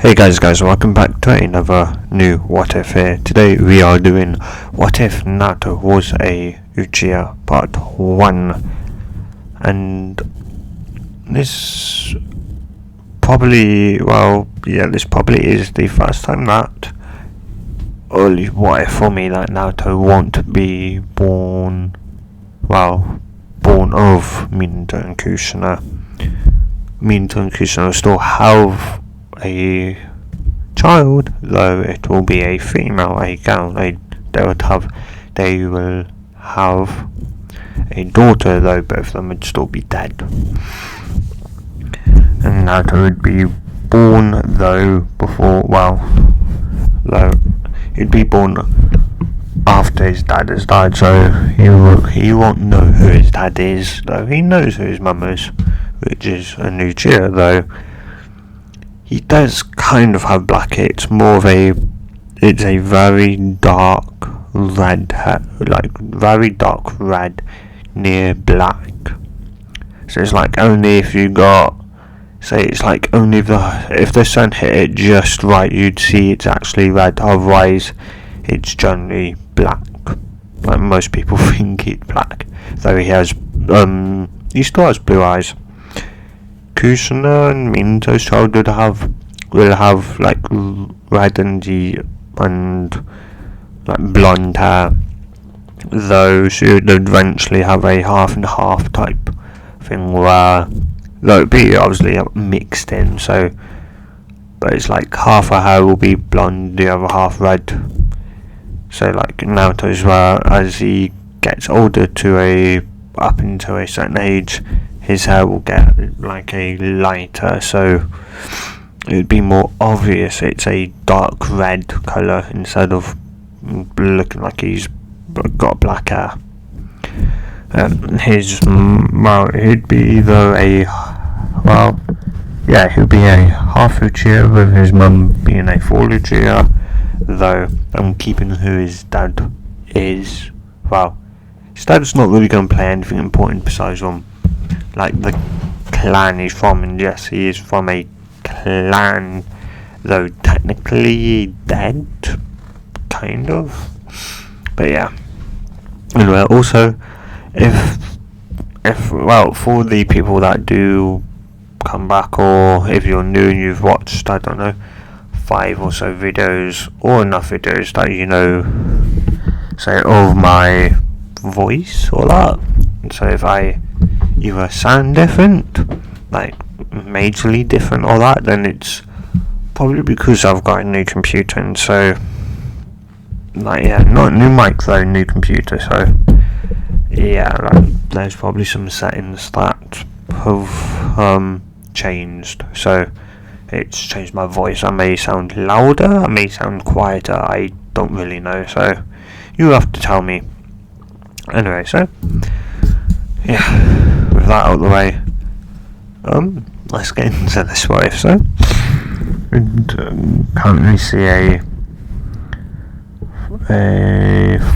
Hey guys, welcome back to another new What If here. Today we are doing What If Naruto was a Uchiha Part 1. And this probably is the first time that, or at least what if for me, that Naruto won't be born of Minato and Kushina. Minato and Kushina will still have a child, though it will be a female, a girl. They will have a daughter, though both of them would still be dead. And Naruto would be born he'd be born after his dad has died, so he won't know who his dad is, though he knows who his mum is, which is an Uchiha, though he does kind of have black hair. It's a very dark red hair, very dark red near black. So it's only if you got, only if the sun hit it just right, you'd see it's actually red. Otherwise, it's generally black. Like most people think it's black, though he still has blue eyes. Kushina and Minato's child will have red and blonde hair, though she would eventually have a half and half type thing where it'd be obviously mixed in, but it's half her hair will be blonde, the other half red. So Naruto's, where as he gets older up into a certain age, his hair will get a lighter, so it would be more obvious it's a dark red colour instead of looking like he's got black hair. He'd be either he'd be a half Uchiha, with his mum being a full Uchiha, though I'm keeping who his dad is. His dad's not really going to play anything important besides the clan he's from, and yes, he is from a clan, though technically dead, kind of. But yeah. Anyway, also, for the people that do come back, or if you're new and you've watched, 5 or so videos, or enough videos that of my voice or that, so if I either sound different, majorly different or that, then it's probably because I've got a new computer, and so not a new mic though, new computer, so there's probably some settings that have changed, so it's changed my voice. I may sound louder, I may sound quieter, I don't really know, so you have to tell me. Anyway, so with that out of the way, let's get into this what if. So currently see a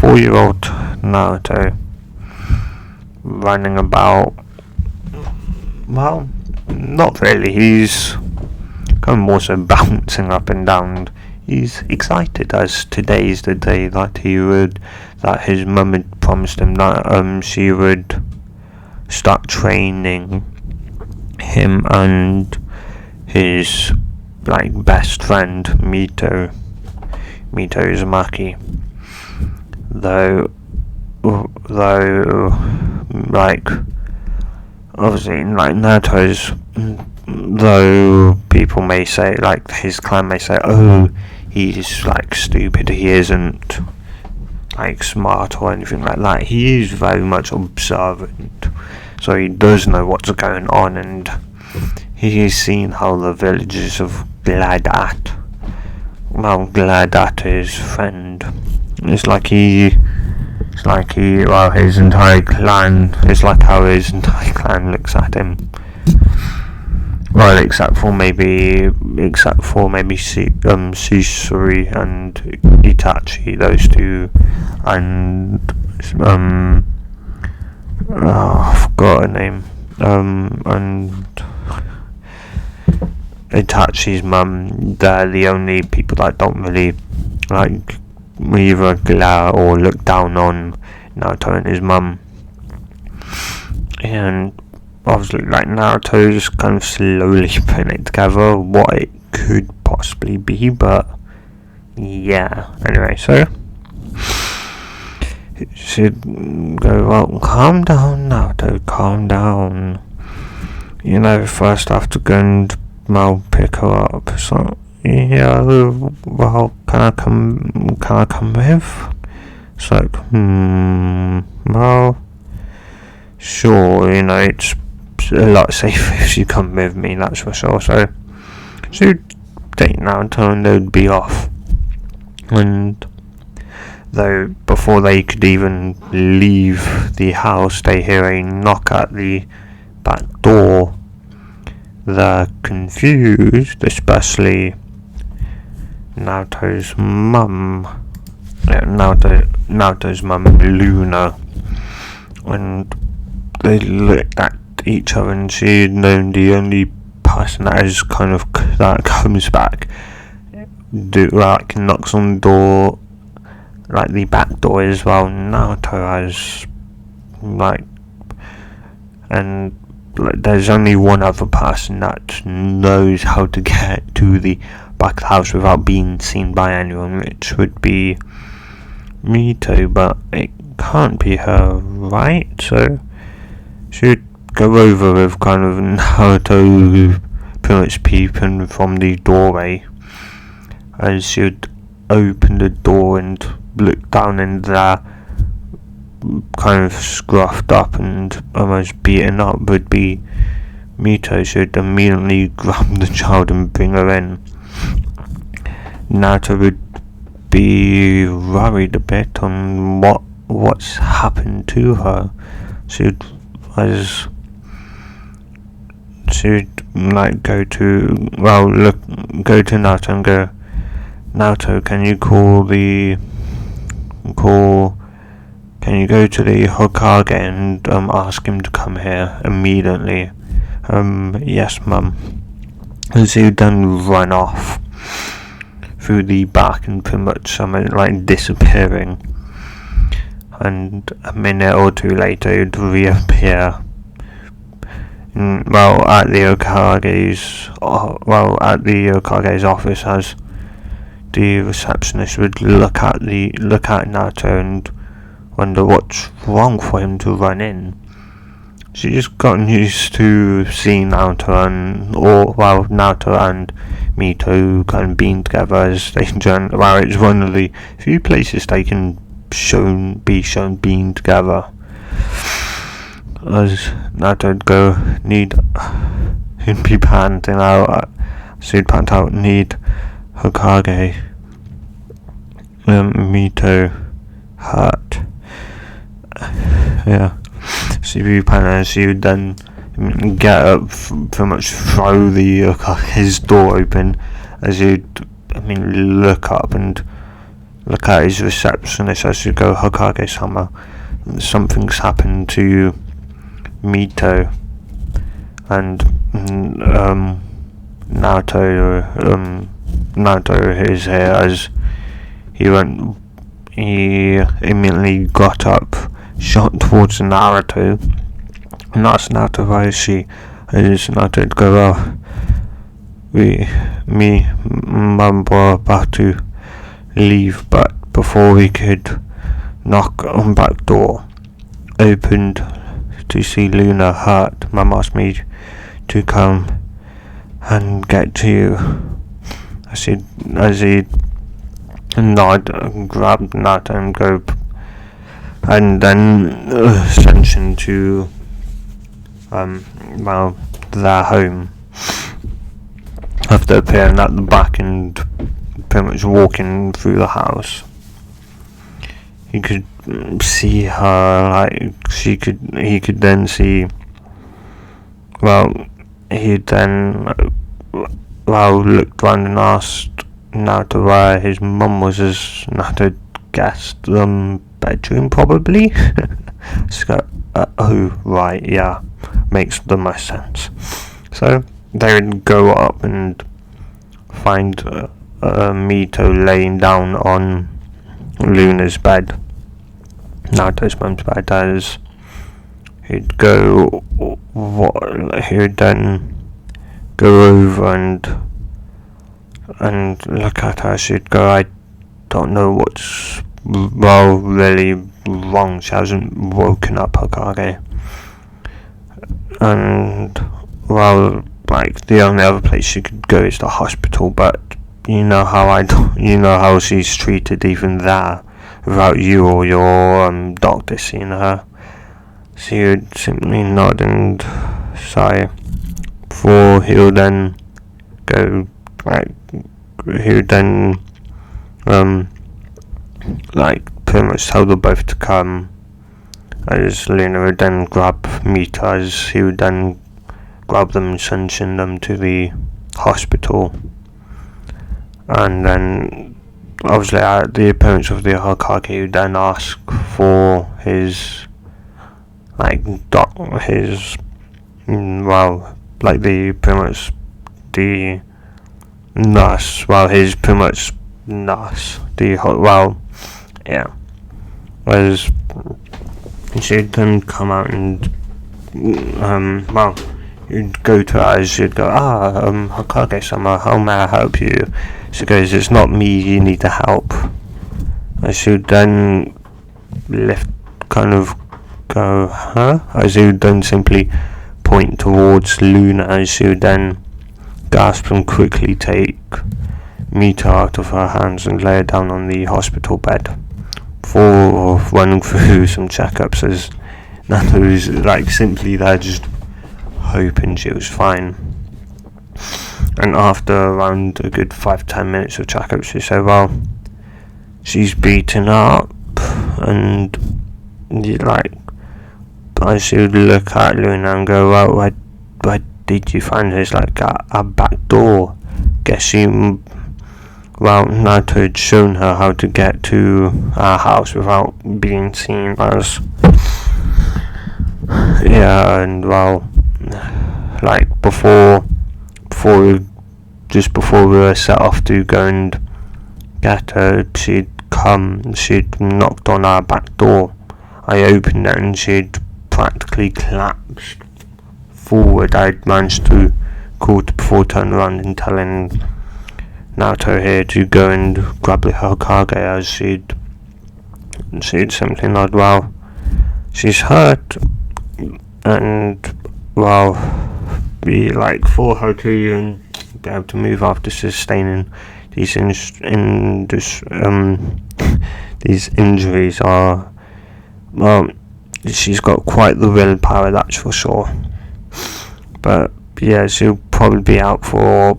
4-year-old Naruto running about. Well, not really, he's kind of more so bouncing up and down. He's excited, as today's the day that his mum had promised him that she would start training him and his best friend Mito Uzumaki. Though obviously Naruto's, though people may say, his clan may say, oh, he's stupid, he isn't smart or anything like that. He is very much observant, so he does know what's going on, and he has seen how the villagers of glared at his friend. His entire clan, it's how his entire clan looks at him. Well, except for maybe Shisui and Itachi, those two, and I forgot her name, and Itachi's mum, they're the only people that don't really like either glare or look down on Naruto and his mum. And obviously, like, Naruto's kind of slowly putting it together what it could possibly be, but yeah. Anyway, so it should go, well, calm down, Naruto, calm down. You know, first I have to go and pick her up. So yeah, well, can I come with? It's like, well, sure, you know, it's a lot safer if you come with me, that's for sure. So take Naruto and they'd be off. And though before they could even leave the house, they hear a knock at the back door. They're confused, especially Naruto's mum. Naruto's mum, Luna. And they looked at each other, and she'd known the only person that is that comes back, knocks on the door, like the back door as well. Naruto has, and there's only one other person that knows how to get to the back of the house without being seen by anyone, which would be Mito, but it can't be her, right? So she'd go over with kind of Naruto pretty much peeping from the doorway, as she'd open the door and look down, and there, kind of scruffed up and almost beaten up, would be Mito. Should immediately grab the child and bring her in. Naruto would be worried a bit on what's happened to her. She'd go to Naruto and go, Naruto, can you go to the Hokage and ask him to come here immediately? Yes, mum. As he would then run off through the back and pretty much disappearing. And a minute or two later, he'd reappear. At the Hokage's office, as the receptionist would look at Naruto and wonder what's wrong for him to run in. She just gotten used to seeing Naruto and Mito kind of being together as they join. Well, it's one of the few places they can be shown being together. As Naruto would go, he'd be panting out, so he'd pant out, need Hokage, Mito, hurt. Yeah. So she would then get up, pretty much throw his door open, as he'd look up and look at his receptionist as you go, Hokage-sama, something's happened to Mito. And Naruto is here, as he immediately got up, shot towards Naruto, and that's Naruto. Why is she? As Naruto would go, mum were about to leave, but before we could knock on back door opened to see Luna hurt, mum asked me to come and get to you. As he nod and grab Naruto and go, and then sent him to their home, after appearing at the back and pretty much walking through the house. He could see her, he could then see, he then looked round and asked Naruto where his mum was, as Naruto guessed bedroom, probably. So, oh right, yeah, makes the most sense. So they would go up and find Mito laying down on Luna's bed, Naruto's mum's bed, as he'd then go over and look at her. She'd go, I don't know what's really wrong. She hasn't woken up, Hokage. And like the only other place she could go is the hospital, but you know how she's treated even there without you or your doctor seeing her. She would simply nod and sigh, for he'll then go, like, he'll then pretty much tell them both to come, as Luna would then grab Mita, as he would then grab them and send them to the hospital. And then obviously at the appearance of the Hokage, would then ask for his the nurse, his pretty much nurse, as she'd then come out and you'd go to her, as you'd go, Hokage-sama, how may I help you? She goes, it's not me you need to help. I should then go, huh? As he would then simply point towards Luna, as she would then gasp and quickly take Mita out of her hands and lay her down on the hospital bed, before running through some checkups, as Nato was simply there just hoping she was fine. And after around a good 5-10 minutes of checkups, she said, she's beaten up, and I should look at Luna and go, where did you find her? It's like a back door. Guess Naruto had shown her how to get to our house without being seen, as and before we were set off to go and get her, she'd knocked on our back door. I opened it and she'd practically collapsed forward. I'd managed to call before turning around and telling Naruto here to go and grab the Hokage, as she'd simply nod, she's hurt, and for her to even be able to move after sustaining these injuries are, she's got quite the willpower, that's for sure. But she'll probably be out for,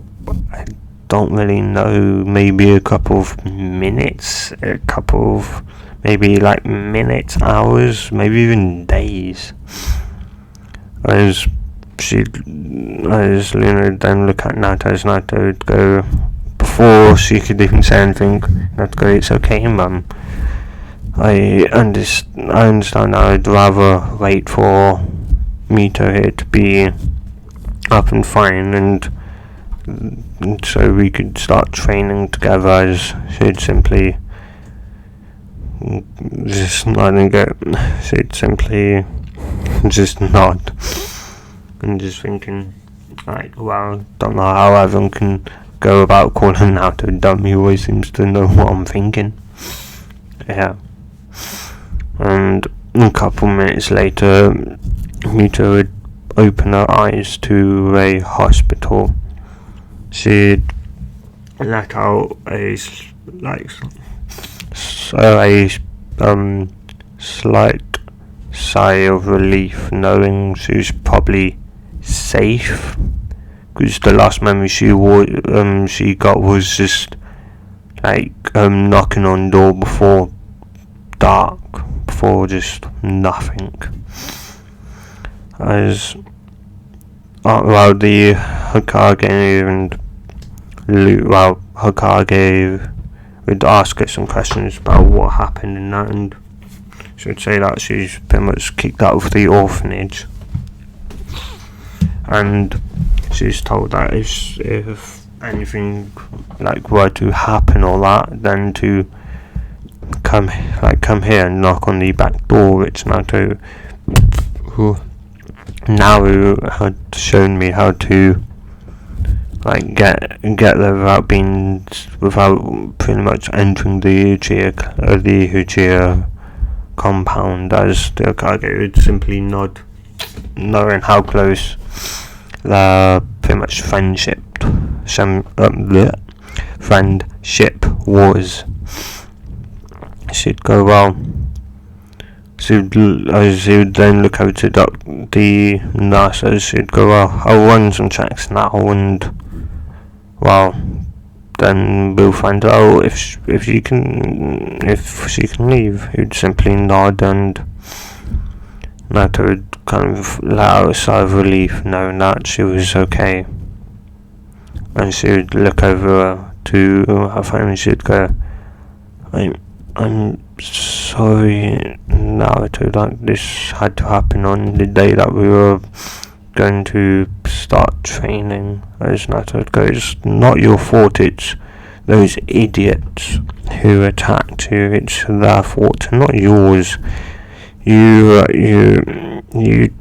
I don't really know, maybe a couple of minutes, minutes, hours, maybe even days. As Luna would then look at Naruto, as Naruto would go, before she could even say anything, Naruto go, it's okay, Mum. I understand. I'd rather wait for Mito here to be up and fine, and so we could start training together, as she'd simply just nod and go. She'd simply just nod and just thinking, don't know how everyone can go about calling Naruto dumb. He always seems to know what I'm thinking. And a couple minutes later, Mito would open her eyes to a hospital. She'd let out a slight sigh of relief, knowing she was probably safe, because the last memory she got was just knocking on the door before dark, before just nothing. As the Hokage and Hokage would ask her some questions about what happened in that, and she would say that she's pretty much kicked out of the orphanage. and she's told that if anything like were to happen or that, then to come here and knock on the back door, which Naruto had shown me how to like get there without pretty much entering the Uchiha compound, as the Hokage would simply nod, knowing how close the pretty much friendship was. She'd go, well, she would then look over to the nurses. She'd go, well, I'll run some checks now, and well, then we'll find out if she can leave. He'd simply nod, and Naruto would kind of let out a sigh of relief, knowing that she was okay. And she would look over to her friend and she'd go, I'm sorry, Naruto, like this had to happen on the day that we were going to start training. As Naruto goes, it's not your fault, it's those idiots who attacked you. It's their fault, not yours. You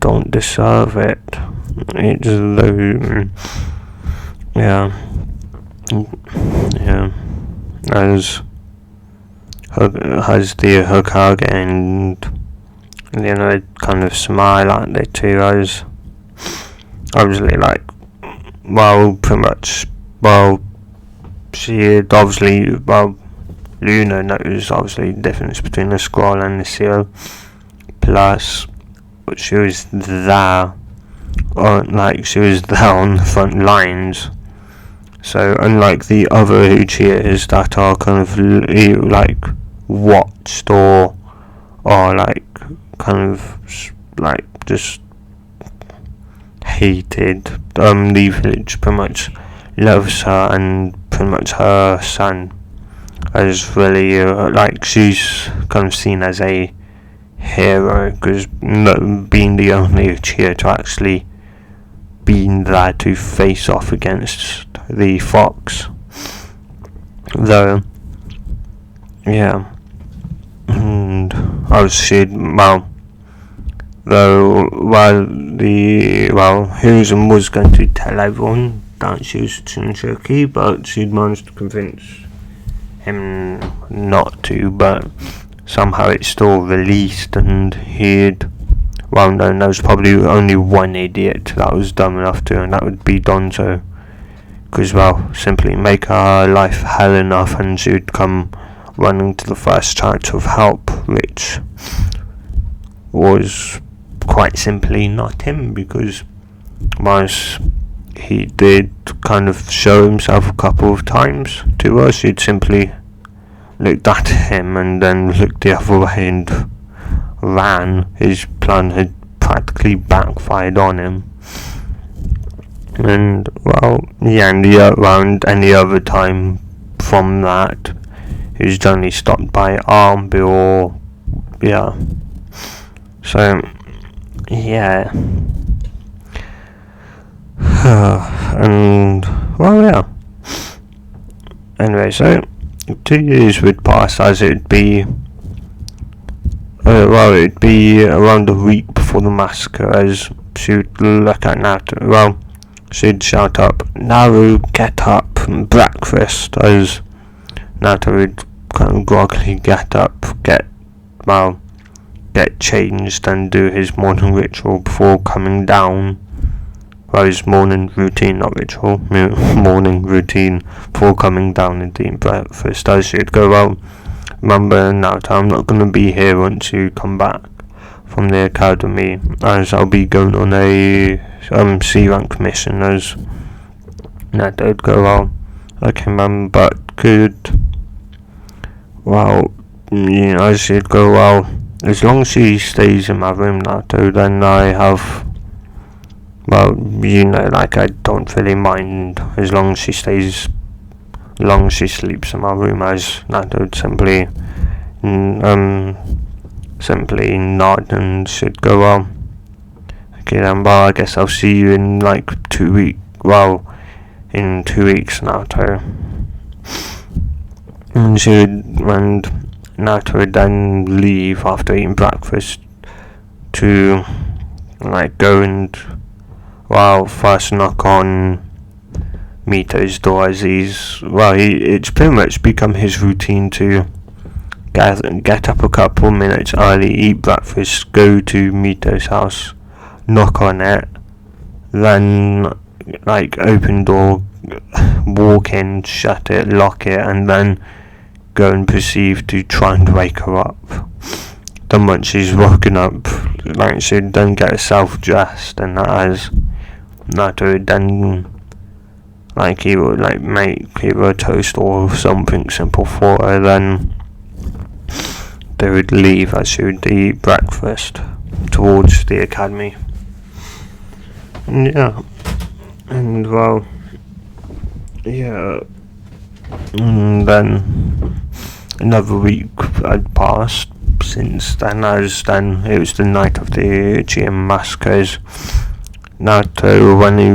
don't deserve it. It's though, yeah, as the Hokage and kind of smile at it too, as obviously pretty much, she had obviously, Luna knows obviously the difference between the scroll and the seal, plus she was there, she was there on the front lines. So unlike the other Uchihas that are kind of watched or just hated, the village pretty much loves her, and pretty much her son is really she's kind of seen as a hero, because being the only Uchiha to actually being there to face off against the fox, though, yeah. And obviously, Hiruzen was going to tell everyone that she was Tsunosuke, but she'd managed to convince him not to, but somehow it's still released, and there was probably only one idiot that was dumb enough to, and that would be Donzo, because, simply make her life hell enough and she would come running to the first chance of help, which was quite simply not him, because once he did kind of show himself a couple of times to her, she'd simply looked at him and then looked the other way and ran. His plan had practically backfired on him. And around any other time from that, he was generally stopped by Armby or so yeah. And anyway, so 2 years would pass, as it'd be around a week before the massacre, as she would look at Naruto. She'd shout up, "Naru, get up, breakfast," as Naruto would kind of groggily get up, get changed and do his morning ritual before coming down. His morning routine, not ritual, morning routine before coming down and eating breakfast. As she'd go, remember, Naruto, I'm not going to be here once you come back from the academy, as I'll be going on a C rank mission. As Naruto would go, okay, ma'am, but as she'd go, as long as she stays in my room, Naruto, then I have, I don't really mind, as long as she sleeps in my room, as Naruto would simply nod and she'd go, okay then, well, I guess I'll see you in like 2 weeks. Well, in 2 weeks, Naruto. And Naruto would then leave after eating breakfast to like go and, well, first knock on Mito's door, as it's pretty much become his routine to get up a couple minutes early, eat breakfast, go to Mito's house, knock on it, then like open door, walk in, shut it, lock it, and then go and proceed to try and wake her up. Then once she's woken up, like, she'd then get herself dressed, and as Naruto would then, like, he would like make either a toast or something simple for her, then they would leave as she would eat breakfast towards the academy. Yeah. And well, yeah. And then another week had passed since then, as then it was the night of the Uchiha massacres. Naruto, when he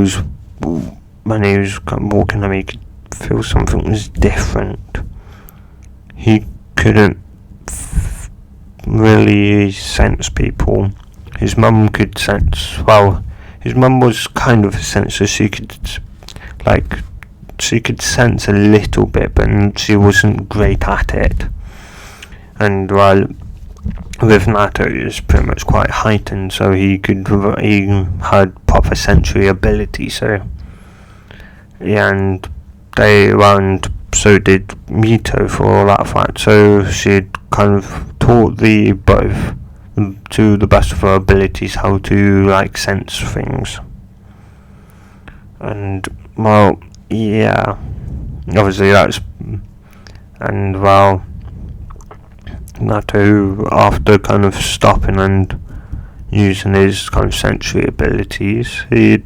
was walking home, he could feel something was different. He couldn't really sense people. His mum could sense, well, his mum was kind of a senser, she could sense a little bit, but she wasn't great at it. And while with Naruto, it was pretty much quite heightened, so he had proper sensory ability, so yeah, and so did Mito for all that fact, so she'd kind of taught the both to the best of her abilities how to like sense things. And well, yeah, obviously and well, Naruto, after kind of stopping and using his kind of sensory abilities, he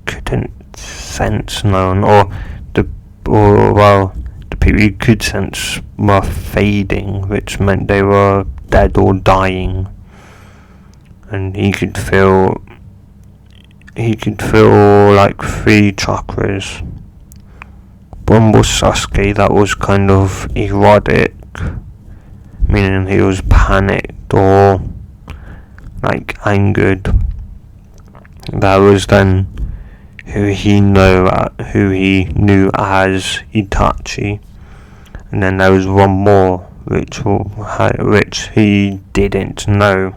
couldn't sense no one, the people he could sense were fading, which meant they were dead or dying. And he could feel like 3 chakras. One was Sasuke, that was kind of erotic, meaning he was panicked or like angered. That was then who he knew as Itachi. And then there was one more which he didn't know,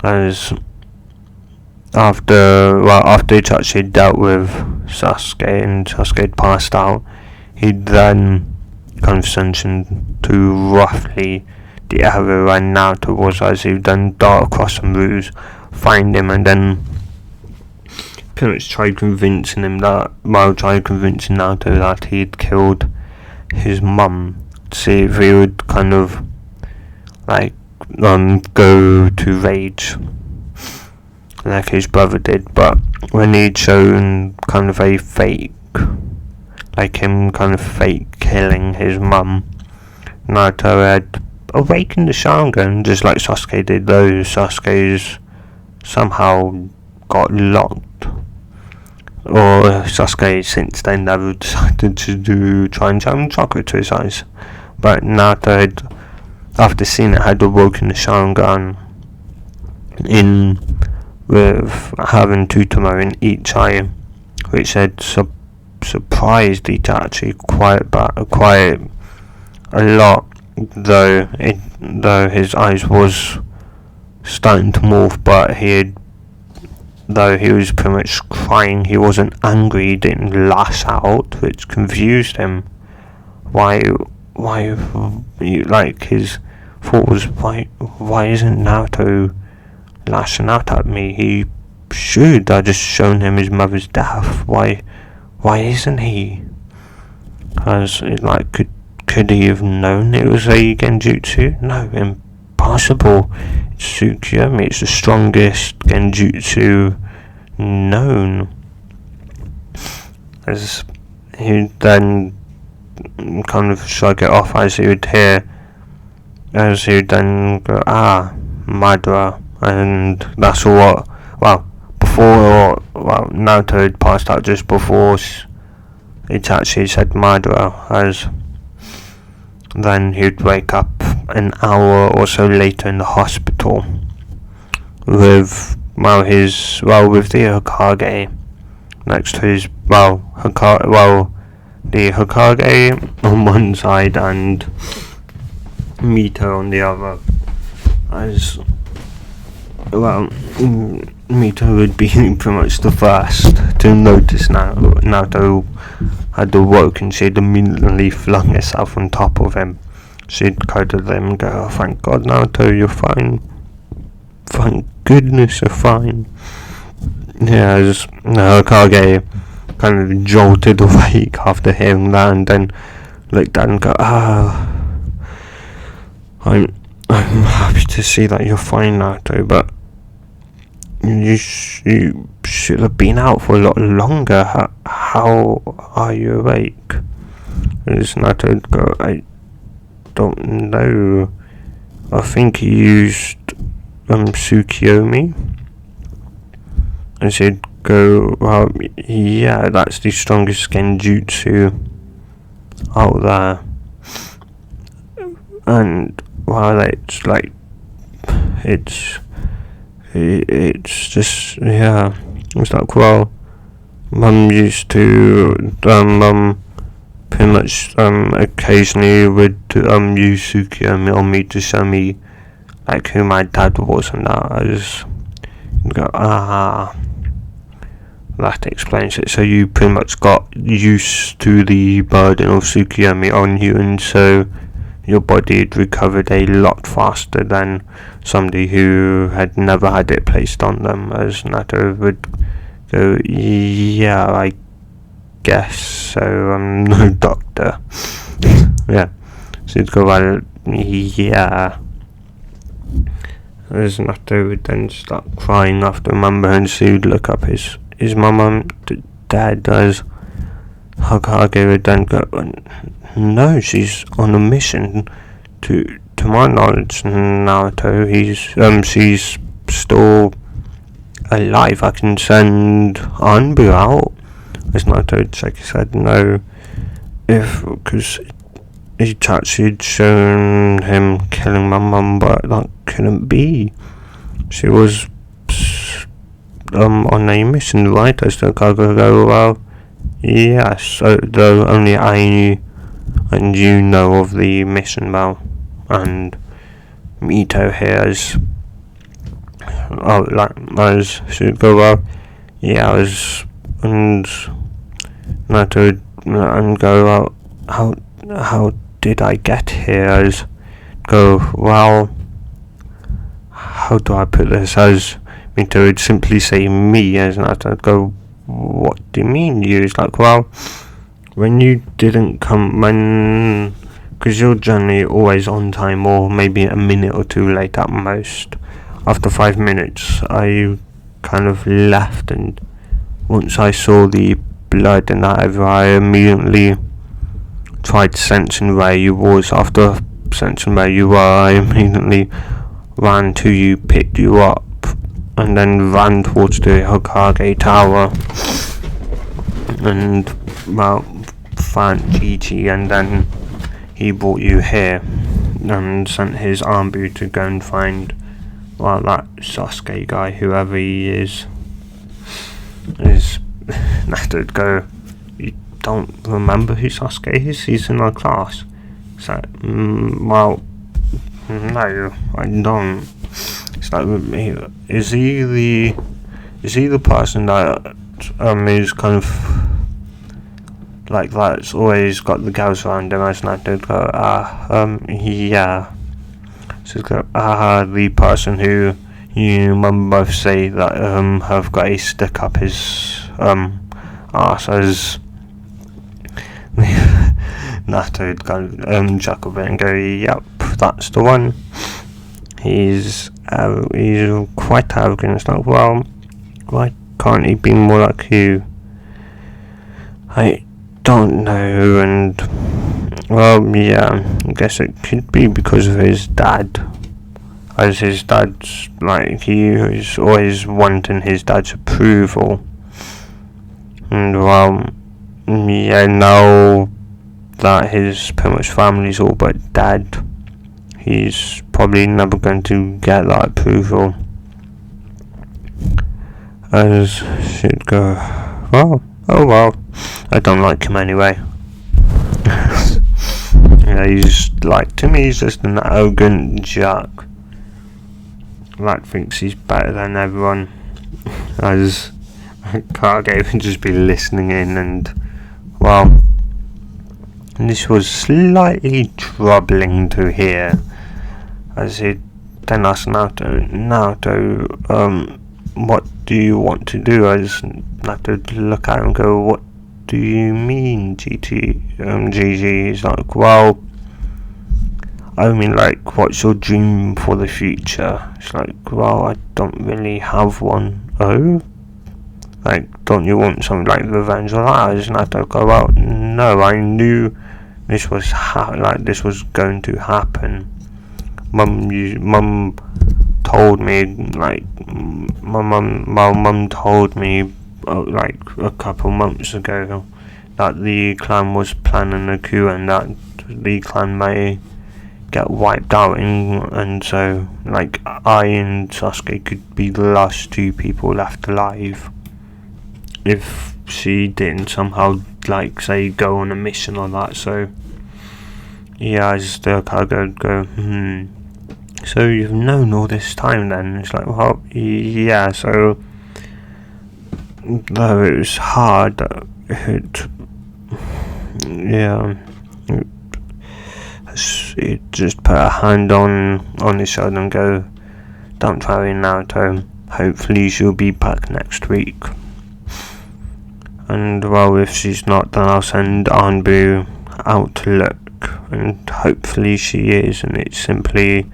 as after Itachi had dealt with Sasuke and Sasuke had passed out, he'd then kind of sent him to roughly the area where Naruto was, as he'd then dart across some roofs, find him, and then pretty much tried convincing Naruto that he'd killed his mum, to see if he would kind of like go to rage like his brother did. But when he'd shown kind of a fake, like him kind of fake killing his mum, Naruto had awakened the Sharingan just like Sasuke did, though Sasuke's somehow got locked. Or Sasuke since then never decided to try and jam chocolate to his eyes. But Naruto had, after seeing it, had awoken the Sharingan with having Tutomo in each eye, which had surprised Itachi quite a lot, though his eyes was starting to morph, but though he was pretty much crying, he wasn't angry, he didn't lash out, which confused him. Like, his thought was, why isn't Naruto lashing out at me? He should. I just shown him his mother's death. Why isn't he? As like, could he have known it was a genjutsu? No, impossible. It's Tsukuyomi. It's the strongest genjutsu known. As he then kind of shrug it off, as he would then go, Madara, and that's what before Naruto had passed out just before Itachi said Madara, as then he'd wake up an hour or so later in the hospital with the Hokage next to his the Hokage on one side and Mito on the other. As Mito would be pretty much the first to notice Naruto had awoken. She'd immediately flung herself on top of him. She'd cuddle him and go, "Oh, thank God, Naruto, you're fine. Thank goodness you're fine." Yeah, as Hokage kind of jolted awake after hearing that, and then looked at him and go, I'm happy to see that you're fine, Naruto, but you should have been out for a lot longer. How are you awake?" As Naruto would go, "I don't know. I think he used Tsukiyomi." And she'd go, "Well, yeah, that's the strongest genjutsu out there." And it's just, yeah, it's like, well, Mum used to pretty much occasionally would use Tsukiyomi on me to show me like who my dad was, and that. I just go, that explains it. So you pretty much got used to the burden of Tsukiyomi on you, and so your body had recovered a lot faster than somebody who had never had it placed on them. As Naruto would go, "Yeah, I guess so. I'm no doctor." Yeah. So he'd go, "Well, yeah." As Naruto would then start crying after remember, and so he'd look up his mum and dad, as Hokage would then go, "No, she's on a mission. To my knowledge, Naruto, she's still alive. I can send Anbu out." As Naruto would shake his head, "No, because Itachi had shown him killing my mum, but that couldn't be. She was on a mission, right?" As the Hokage go, "Well, yes, though only I and you know of the mission, well, and Mito here as she go, well, yeah, and Naruto and go, well, how did I get here?" As go, well, how do I put this? As Mito would simply say me, as Naruto go, "What do you mean you?" It's like, well, when you didn't come, because you're generally always on time, or maybe a minute or two late at most. After 5 minutes, I kind of left, and once I saw the blood and that everywhere, I immediately tried sensing where you was. After sensing where you were, I immediately ran to you, picked you up, and then ran towards the Hokage Tower, and, well, found Gigi, and then he brought you here, and sent his Anbu to go and find, well, that Sasuke guy, whoever he is Naruto would go, "You don't remember who Sasuke is? He's in our class." It's like, well, no, I don't. It's like, is he the person that is kind of like that's always got the girls around him? As Naruto would go, yeah. So it's got, the person who you both say that have got a stick up his arse, as Naruto would kind of chuckle a bit and go, "Yep, that's the one. He's quite arrogant." It's like, well, why can't he be more like you? I don't know, and, well, yeah, I guess it could be because of his dad. as his dad's, like, he was always wanting his dad's approval. And well, yeah, now that his pretty much family's all but dead, he's probably never going to get that approval. As she'd go, well, oh well, I don't like him anyway. Yeah, he's like, to me, he's just an arrogant jerk. Like, thinks he's better than everyone. As Kage would just be listening in, and well, this was slightly troubling to hear. As he then asked Naruto, what do you want to do? As Naruto look at him and go, what do you mean, GG? He's like, well, I mean, like, what's your dream for the future? It's like, well, I don't really have one. Oh? Like, don't you want something like revenge or that? Isn't that to go out? No, I knew this was this was going to happen. Mum told me, like, my mum told me, like, a couple months ago, that the clan was planning a coup and that the clan may get wiped out, and so, like, I and Sasuke could be the last two people left alive if she didn't somehow, like, say, go on a mission or that. So yeah, I just go, so you've known all this time then? It's like, well, yeah, so though it was hard, it just put a hand on his shoulder and go, don't worry, Naruto, hopefully she'll be back next week. And well, if she's not, then I'll send Anbu out to look, and hopefully she is, and it's simply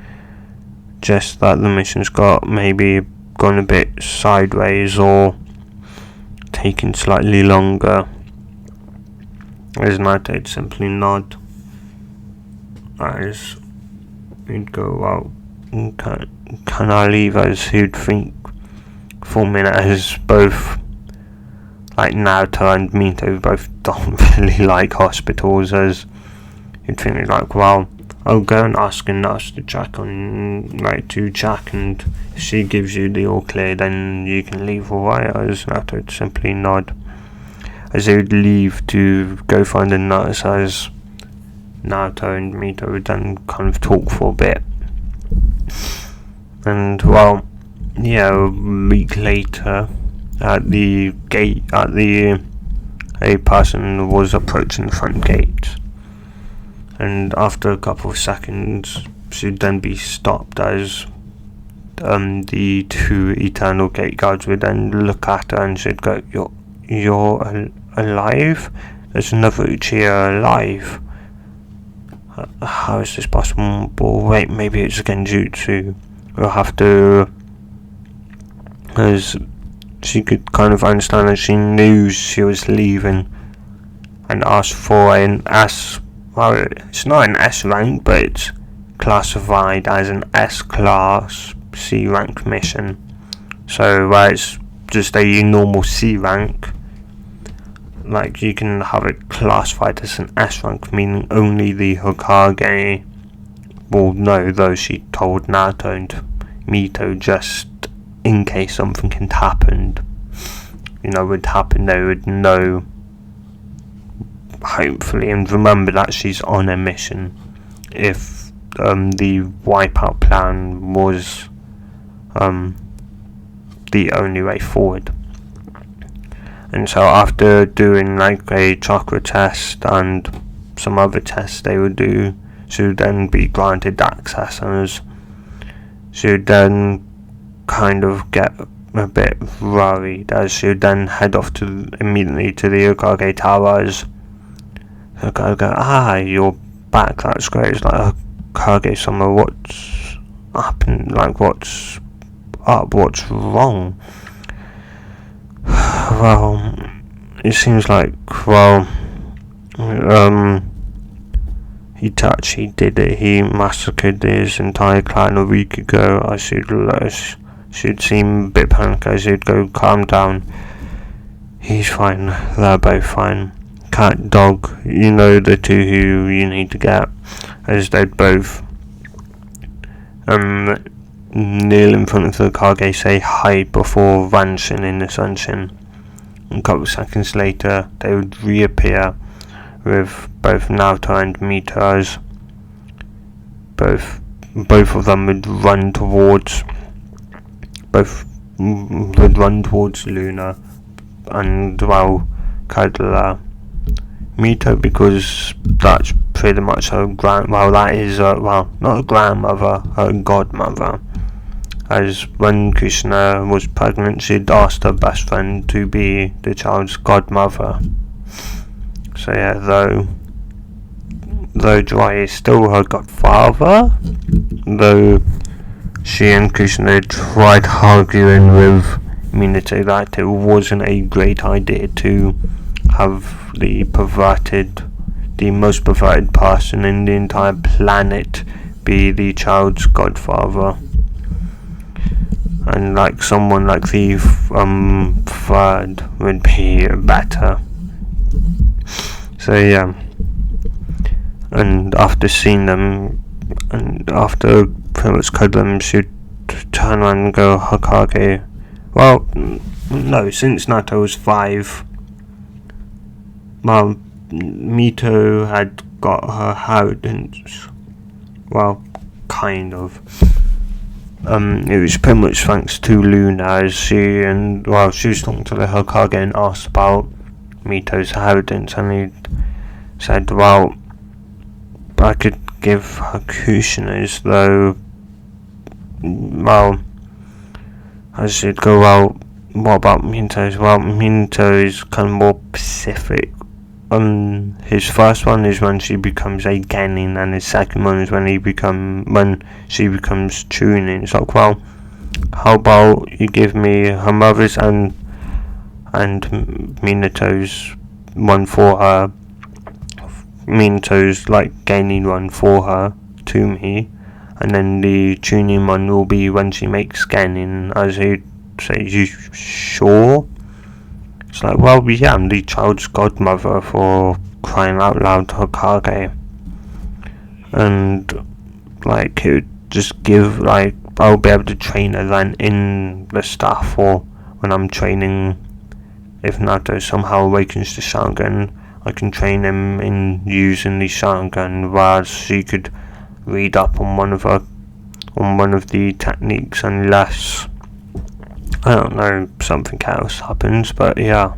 just that the mission's got maybe gone a bit sideways or taking slightly longer. As Naruto'd simply nod, as he'd go, well, can I leave? As he'd think for a minute, as both, like, Naruto and Mito both don't really like hospitals, as he'd think, like, well, I'll go and ask a nurse to check, and if she gives you the all clear, then you can leave, alright? As Naruto would simply nod, as they would leave to go find a nurse, as Naruto and Mito would then kind of talk for a bit. And well, yeah, a week later, at the gate, a person was approaching the front gate, and after a couple of seconds she'd then be stopped, as the two eternal gate guards would then look at her and she'd go, you're alive? There's another Uchiha alive. How is this possible? Wait, maybe it's genjutsu. We'll have to, as she could kind of understand that she knew she was leaving, and asked for an S, well, it's not an S rank, but it's classified as an S class C rank mission. So where it's just a normal C rank, like, you can have it classified as an S rank, meaning only the Hokage will know, though she told Naruto and Mito just in case something had happened, would happen, they would know, hopefully, and remember that she's on a mission if the wipeout plan was the only way forward. And so after doing, like, a chakra test and some other tests they would do, she would then be granted access, and she would then kind of get a bit worried, as she would then head off immediately to the Hokage Towers. Hokage go, you're back, that's great. It's like, Hokage-sama, what's happened? Like, what's up? What's wrong? Well, it seems like, he did it. He massacred his entire clan a week ago. I should seem a bit panicked. I should go, calm down. He's fine. They're both fine. Cat, dog, you know the two who you need to get, as they'd both kneel in front of the Kage, say hi before vanishing in the sunshine. A couple seconds later, they would reappear with both Naruto and Mito, as both of them would run towards Luna and cuddle Mito, because that's pretty much her not a grandmother, her godmother. As when Krishna was pregnant, she'd asked her best friend to be the child's godmother. So yeah, though Jiraiya is still her godfather, though she and Krishna tried arguing with Minato that it wasn't a great idea to have the most perverted person in the entire planet be the child's godfather. And like someone like the third would be better. So yeah, and after seeing them, and after pretty much cuddling them, she'd turn around and go, Hokage. Well, no, since Naruto was 5, well, Mito had got her inheritance. Well, kind of. It was pretty much thanks to Luna, as she was talking to the Hokage and asked about Mito's inheritance, and he said, well, I could give her Kushina's, though, well, I should go, well, what about Minto's? Well, Minto is kind of more specific. His first one is when she becomes a Genin, and his second one is when she becomes Chunin. It's like, well, how about you give me her mother's and Minato's one for her, Minato's like Genin one for her to me, and then the Chunin one will be when she makes Genin. As he'd say, you sure? It's like, well, yeah, I'm the child's godmother, for crying out loud, Hokage. And, like, it would just give, like, I'll be able to train her then in the staff, or when I'm training, if Naruto somehow awakens the Sharingan, I can train him in using the Sharingan, whereas she could read up on one of the techniques, unless, I don't know, something else happens, but yeah.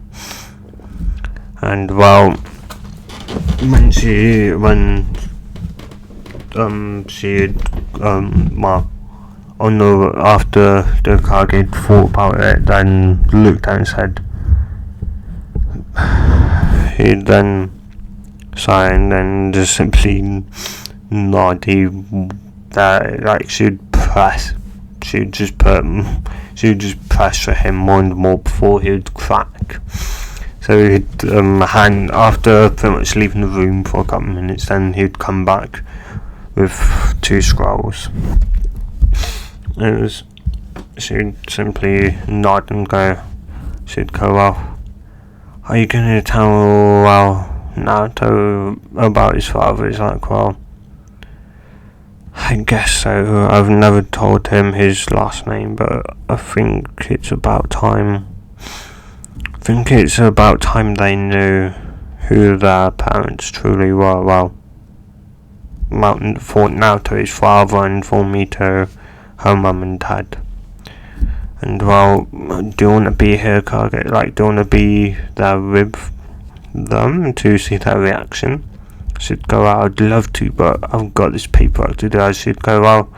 And well, after the Kage thought about it, then looked at and said, he'd then sigh and then just simply nod. Like she'd just pressure him more and more before he would crack. So he'd after pretty much leaving the room for a couple of minutes, then he'd come back with 2 scrolls. She'd simply nod and go. She'd go, well, are you going to tell Naruto about his father? He's like, well, I guess so. I've never told him his last name, but I think it's about time. They knew who their parents truly were. Well, for Naruto, his father, and for Mito, her mum and dad. And well, do you want to be here, Kage? Like, do you want to be there with them to see their reaction? She'd go, I'd love to, but I've got this paperwork to do. I should go, well,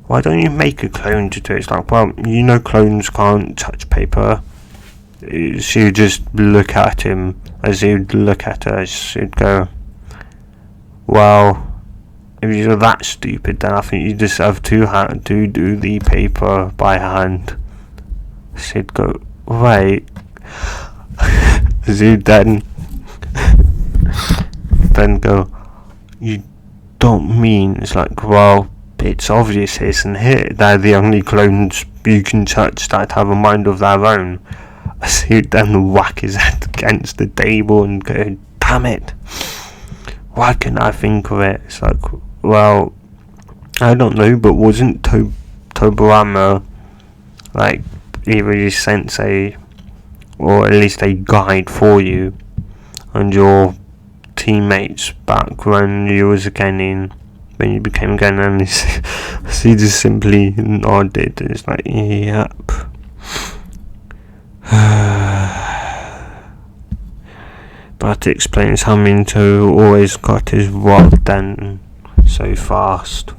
why don't you make a clone to do it? It's like, well, you know clones can't touch paper. She would just look at him as he would look at her. She'd go, well, if you're that stupid, then I think you just have to do the paper by hand. She'd go, wait. She'd then go, you don't mean it's like, well, it's obvious, isn't it? They're the only clones you can touch that have a mind of their own. I see it then whack his head against the table and go, damn it. Why can't I think of it? It's like, well, I don't know, but wasn't Tobirama like either your sensei or at least a guide for you and your teammates back when you was a Genin, when you became Genin? And he just simply nodded. It's like, yep. But it explains how Minto always got his work done so fast.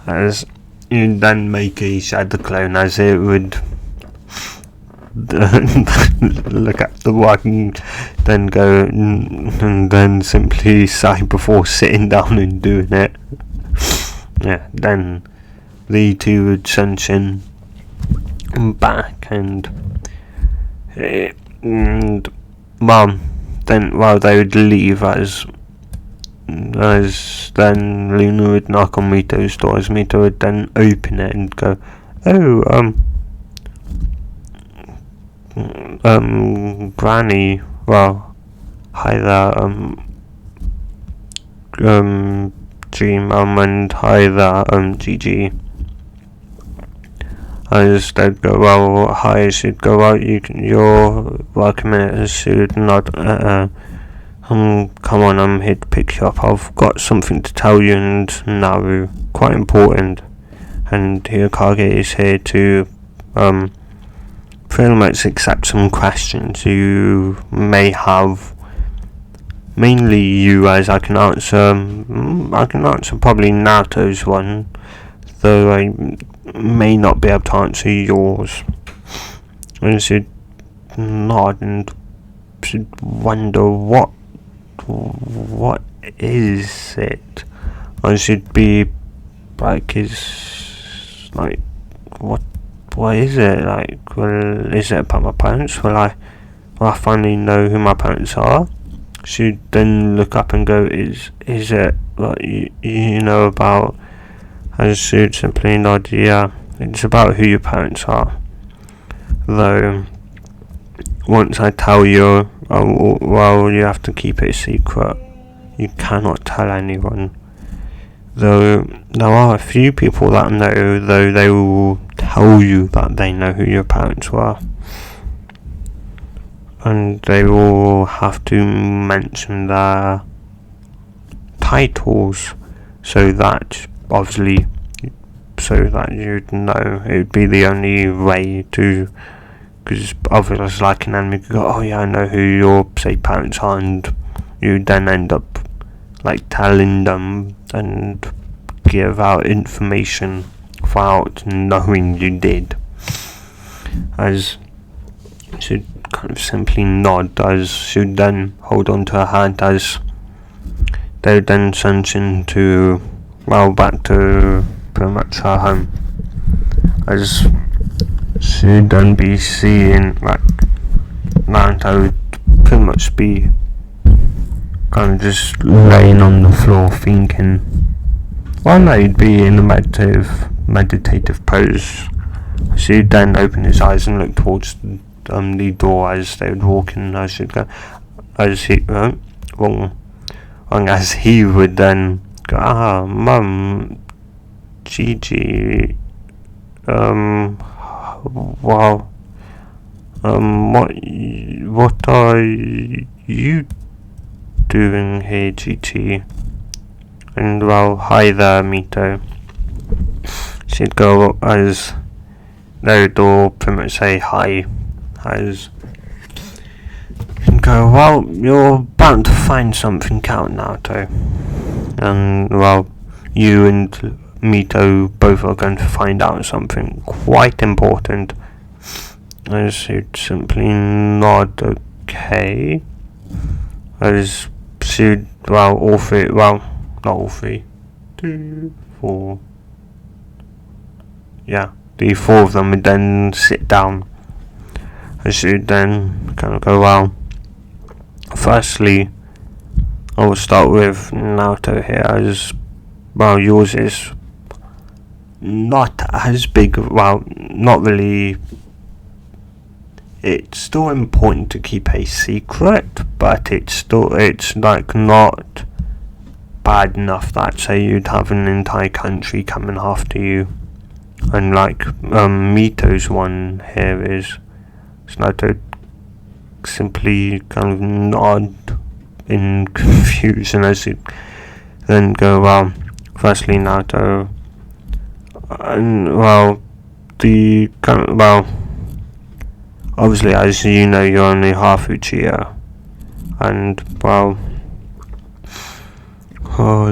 As you then make a shadow clone, as it would look at the work and then go and then simply sigh before sitting down and doing it. Yeah, then the two would sunshine back and well, they would leave as then Luna would knock on Mito's door, as Mito would then open it and go, oh, Granny, well, hi there, Dream, and hi there, Gigi. As they'd go, well, hi, she'd go, well, you're welcome in, she'd nod, come on, I'm here to pick you up, I've got something to tell you and Naru, quite important, and Hyokage is here to, pretty much accept some questions you may have, mainly you, as I can answer probably Naruto's one, though I may not be able to answer yours. And she'd nod and she'd wonder what is it? And she'd be like, what is it? Like, well, is it about my parents? Will I finally know who my parents are? She'd then look up and go, is it what you know about? And she'd simply nod, yeah, it's about who your parents are. Though, once I tell you, well, you have to keep it a secret. You cannot tell anyone. Though, there are a few people that know, though they will tell you that they know who your parents were. And they will have to mention their titles, so that you'd know. It would be the only way to, because others like an enemy could go, oh yeah, I know who your parents are, and you then end up like telling them and give out information without knowing you did. As she'd kind of simply nod, as she'd then hold on to her hand, as they would then sunshine to, well, back to pretty much her home, as she'd then be seeing like Naruto would pretty much be kind of just laying on the floor thinking. Well, no, he'd be in a meditative pose. She'd then open his eyes and look towards the door as they would walk in. As she'd go, as he would then go, Mum, Gigi, wow, what are you doing here, Gigi? And well, hi there, Mito. She'd go, as they would all pretty much say hi, as and go, well, you're bound to find something out, Naruto. And well, you and Mito both are going to find out something quite important. As she'd simply nod, okay. As she'd, well, all three, well, not all three, 2, 4, yeah, the 4 of them would then sit down. As she'd then kind of go, well, firstly, I will start with Naruto here, as well, yours is not as big, well, not really. It's still important to keep a secret, but it's like not bad enough that, say, you'd have an entire country coming after you. And like Mito's one here is Naruto simply kind of nod in confusion as you then go, well, firstly Naruto, and well, the kind of, well, obviously, as you know, you're only half Uchiha, and well,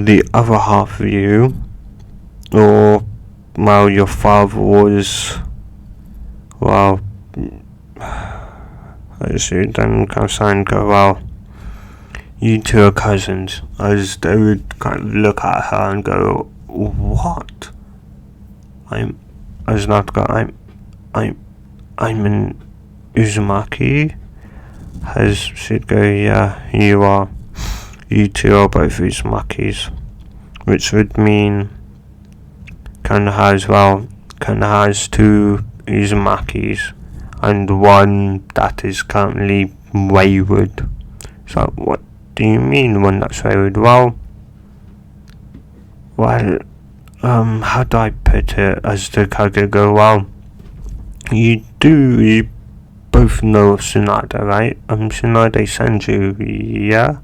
the other half of you, or well, your father was, well, as you then kind of sign and go, well, you two are cousins, as they would kind of look at her and go, what? I'm an Uzumaki? As she'd go, yeah, you two are both Uzumakis, which would mean kinda has two Uzumakis, and one that is currently wayward. So what do you mean one that's wayward? Well, how do I put it? As the character go, well, you both know Tsunade, right? Tsunade Senju, yeah?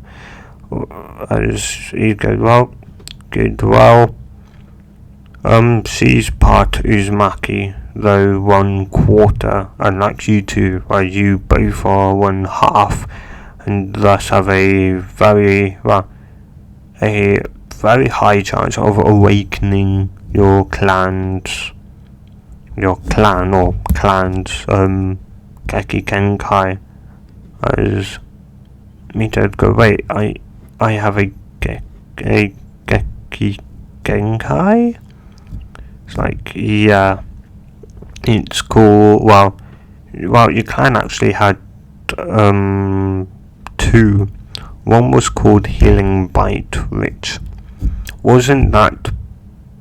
As you go, well, good, well, she's part Uzumaki, though 1/4, unlike you two, where you both are 1/2, and thus have a very high chance of awakening your clan or clans, Geki Genkai, as Mito go, wait, I have a Geki Genkai? It's like, yeah, it's cool. Well, your clan actually had two. One was called Healing Bite, which wasn't that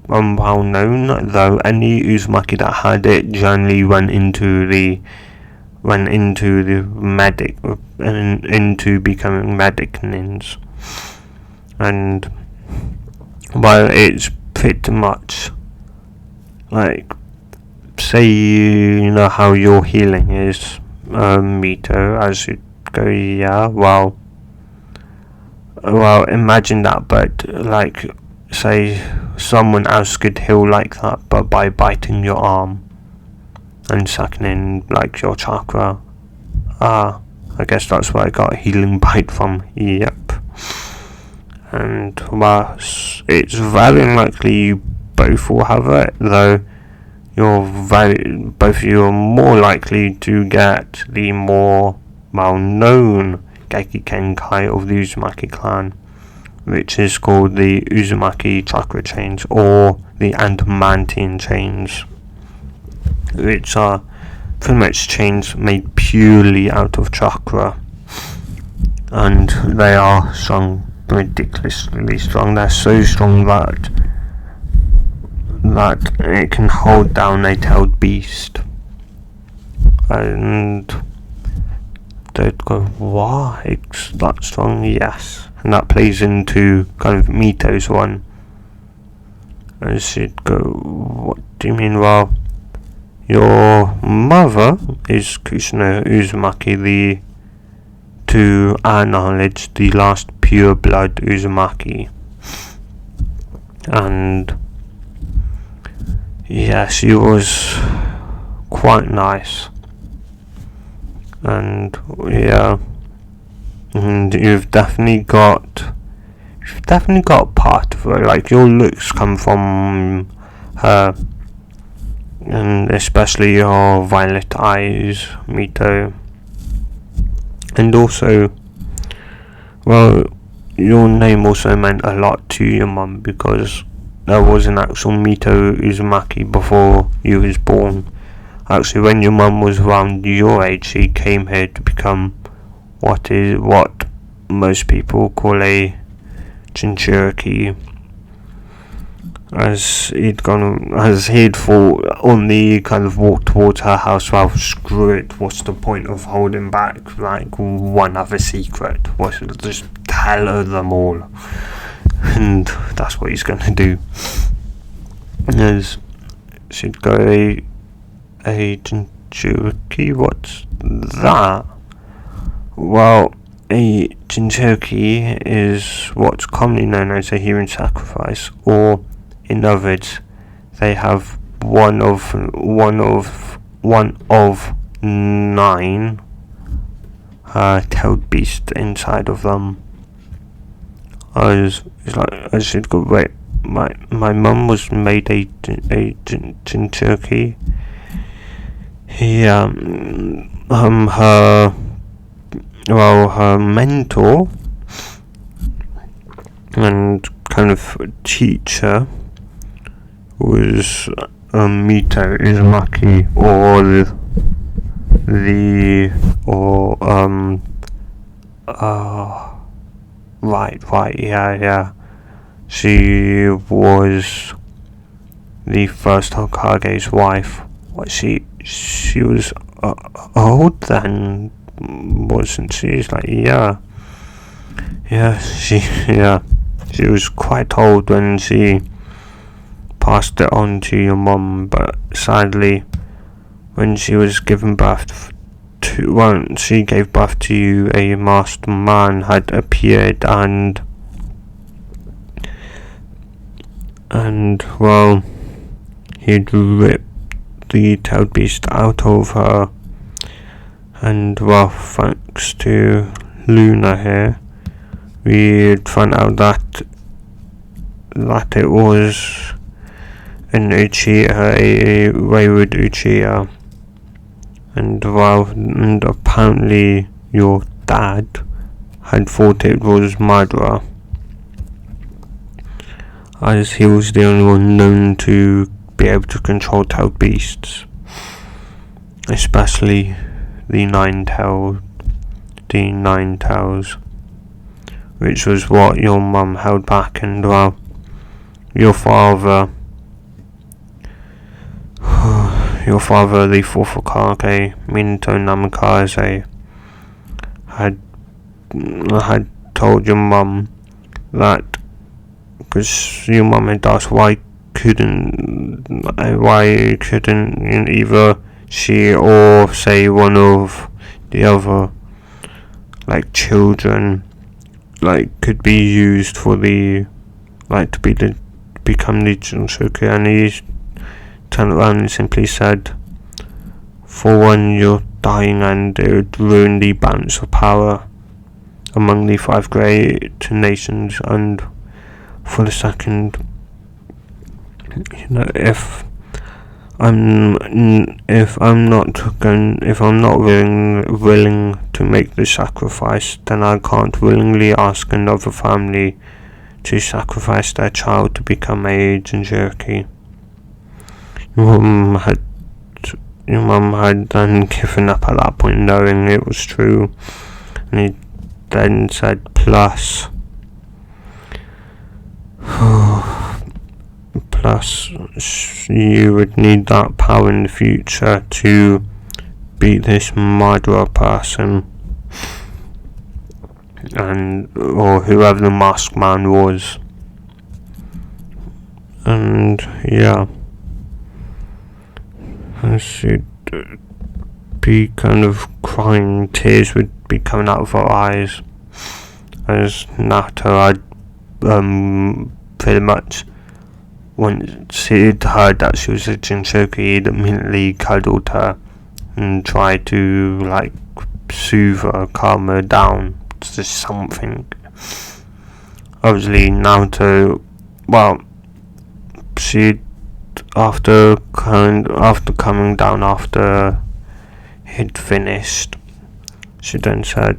well known, though any Uzumaki that had it generally went into becoming medic nins. And well, it's pretty much like, say you know how your healing is, Mito, as you go, yeah, well, imagine that, but like, say someone else could heal like that, but by biting your arm and sucking in like your chakra. I guess that's where I got Healing Bite from. Yep. And well, it's very unlikely you both will have it, though both of you are more likely to get the more well-known Geki Genkai of the Uzumaki clan, which is called the Uzumaki Chakra Chains, or the Adamantian Chains, which are pretty much chains made purely out of chakra, and they are strong, ridiculously strong. They're so strong that it can hold down a tailed beast, and they'd go, what, it's that strong? Yes. And that plays into kind of Mito's one, and she'd go, what do you mean? Well, your mother is Kusuno Uzumaki, to our knowledge, the last pure blood Uzumaki. And yeah, she was quite nice. And yeah, and you've definitely got part of her. Like, your looks come from her, and especially your violet eyes, Mito. And also, well, your name also meant a lot to your mum, because there was an actual Mito Uzumaki before you was born. Actually, when your mum was around your age, she came here to become what most people call a Jinchuriki, as he'd thought on the kind of walk towards her house. Well, screw it, what's the point of holding back like one other secret? What's just tell her them all, and that's what he's gonna do. As she'd go, a Jinchuriki, what's that? Well, a Jinchuriki is what's commonly known as a human sacrifice, or in other words, they have one of 9 tailed beasts inside of them. I should go, wait, my mum was made a Jinchuriki. Her mentor and kind of teacher was Mito Uzumaki, yeah. She was the first Hokage's wife. What, she was old then, wasn't she? It's like, she was quite old when she passed it on to your mum, but sadly, when she was given birth she gave birth to you, a masked man had appeared and well, he'd ripped the tailed beast out of her, and well, thanks to Luna here, we'd find out that it was an Uchiha, a wayward Uchiha, and apparently your dad had thought it was Madara, as he was the only one known to be able to control tailed beasts, especially the nine tails, which was what your mum held back, and well, your father, the fourth Hokage, Minato Namikaze, had told your mum that, because your mum had asked why couldn't either she or say one of the other like children could be used for the to become the Jinchuriki, and he turned around and simply said, for one, you're dying and it would ruin the balance of power among the 5 great nations, and for the second, if I'm not willing to make the sacrifice, then I can't willingly ask another family to sacrifice their child to become a Jinchuriki. Your mum had then given up at that point, knowing it was true, and he then said, plus you would need that power in the future to beat this Madara person, or whoever the masked man was. And yeah, she'd be kind of crying, tears would be coming out of her eyes, as Naruto had pretty much, once he'd heard that she was a Jinchuriki, he'd immediately cuddled her and tried to soothe her, calm her down, just something. Obviously Naruto, well, she'd after coming down after he'd finished, she then said,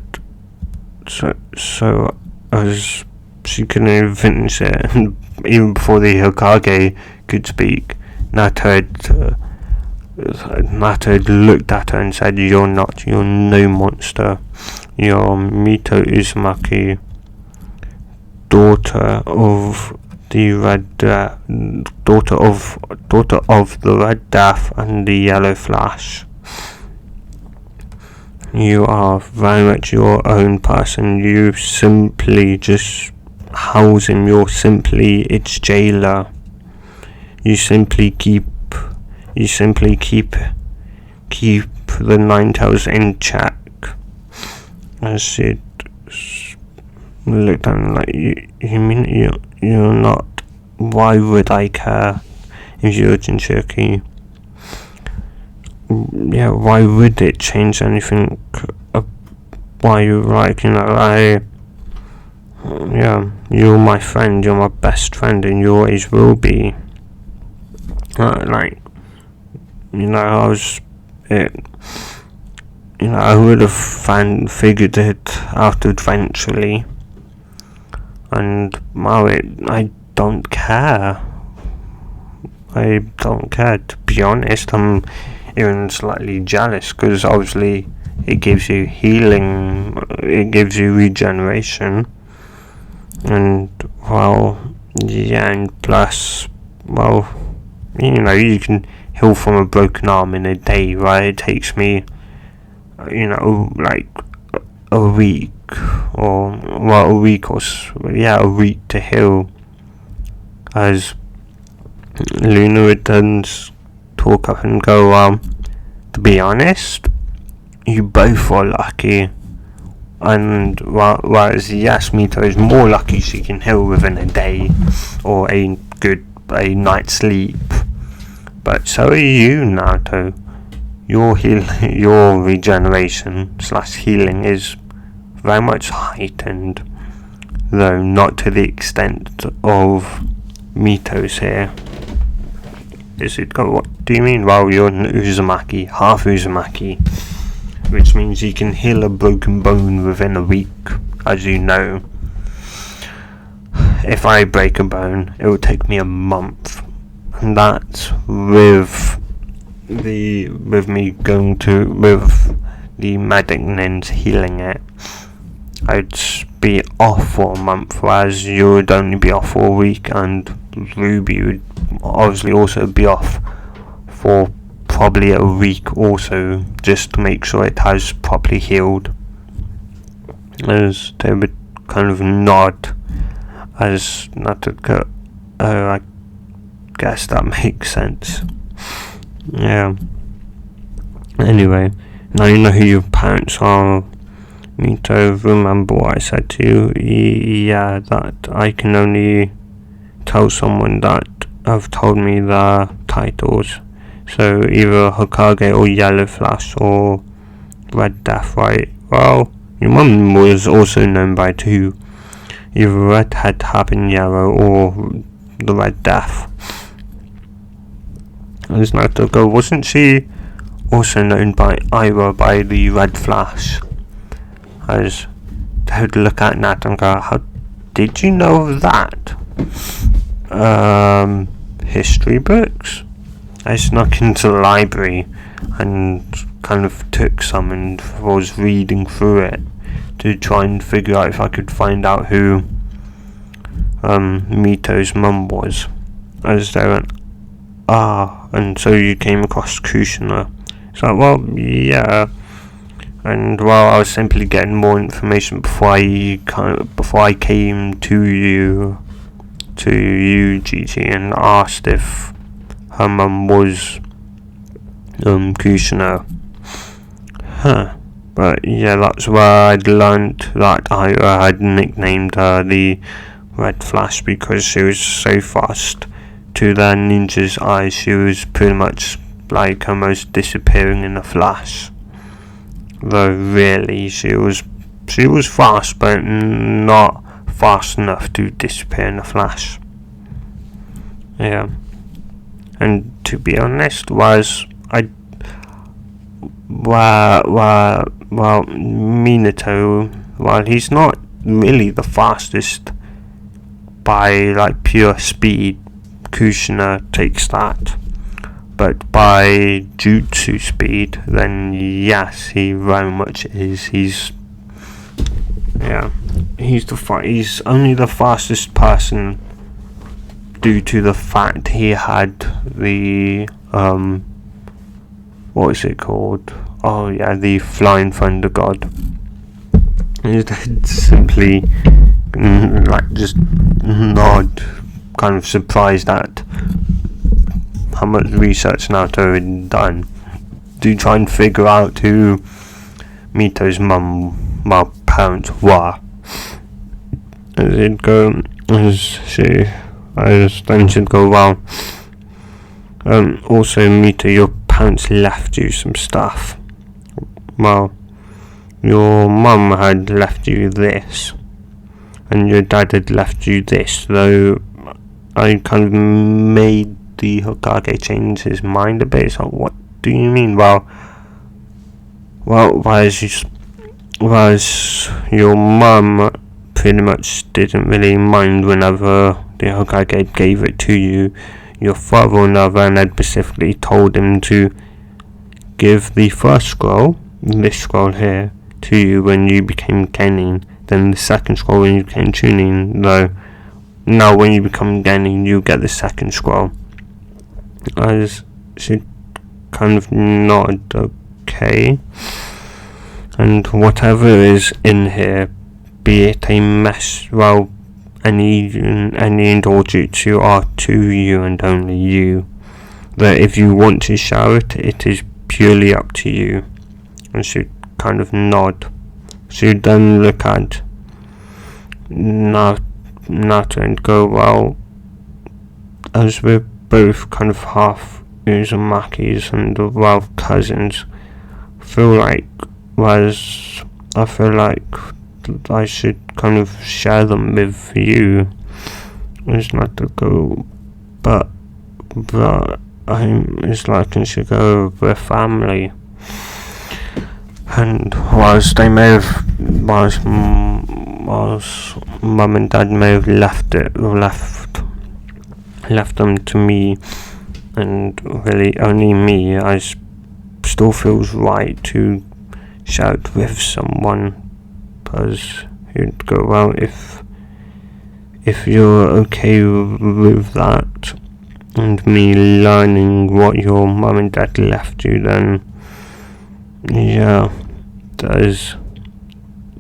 so as she couldn't even finish it, and even before the Hokage could speak, Naruto looked at her and said, you're no monster, you're Mito Uzumaki, daughter of the daughter of the Red Death and the Yellow Flash. You are very much your own person. You simply just house him. You're simply its jailer. You simply keep the Ninetales in check. As it looked at him like, you mean you're not? Why would I care if you're Jinchuriki? Yeah, why would it change anything? Why you like, you're my friend, you're my best friend, and you always will be. I would have figured it out eventually, and I don't care. I don't care, to be honest. I'm even slightly jealous, because obviously it gives you healing, it gives you regeneration, and and plus, you can heal from a broken arm in a day, right? It takes me, like a week or a week to heal. As Luna returns, talk up and go, to be honest, you both are lucky. And whereas Mito is more lucky she can heal within a day or a night's sleep. But so are you, Naruto. Your regeneration / healing is very much heightened, though not to the extent of Mito's here. What do you mean? Well, you're an Uzumaki, half Uzumaki, which means you can heal a broken bone within a week, as you know. If I break a bone, it will take me a month, and that's with the medic nins healing it. I'd be off for a month, whereas you would only be off for a week, and Ruby would obviously also be off for probably a week also, just to make sure it has properly healed. As they would kind of nod, as not to go, I guess that makes sense. Yeah. Anyway, now you know who your parents are. Mito, remember what I said to you? Yeah, that I can only tell someone that have told me their titles. So either Hokage or Yellow Flash or Red Death, right? Well, your mum was also known by two. Either Redhead Habanero or the Red Death. As Naruto go, wasn't she also known by the Red Flash? As they would look at Naruto and go, how did you know that? History books? I snuck into the library and kind of took some and was reading through it to try and figure out if I could find out who Mito's mum was. As they went, and so you came across Kushina. So, well, yeah. And I was simply getting more information before I came to you, Gigi, and asked if her mum was Kushina. But yeah, that's where I'd learnt that I had nicknamed her the Red Flash, because she was so fast to their ninja's eyes. She was pretty much like almost disappearing in a flash. Though really, she was fast, but not fast enough to disappear in a flash. Yeah. And to be honest, Minato, while he's not really the fastest by like pure speed, Kushina takes that. But by jutsu speed, then yes, he very much is. Yeah, he's only the fastest person due to the fact he had the what is it called? Oh yeah, the Flying Thunder God. He's simply just not kind of surprised at how much research Naruto had done to try and figure out who Mito's parents were. As it go, as then should go well. Also, Mito, your parents left you some stuff. Well, your mum had left you this, and your dad had left you this, though I kind of made the Hokage change his mind a bit. So what do you mean? Well, whereas your mum pretty much didn't really mind whenever the Hokage gave it to you, your father on the other hand had specifically told him to give the first scroll, this scroll here, to you when you became Genin, then the second scroll when you became Chunin, though now when you become Genin you get the second scroll. As she kind of nodded okay, and whatever is in here, be it a mess, well, any indulgence are to you and only you. That if you want to share it, it is purely up to you. And she'd kind of nod. She'd then look at Naruto and go, well, as we're both kind of half Uzumakis and well cousins, I feel like I should kind of share them with you. It's not to go, but it's like I should go with family. And whilst mum and dad may have left them to me, and really only me, I still feels right to shout with someone, because you'd go, well, if you're okay with that, and me learning what your mum and dad left you, then yeah, that is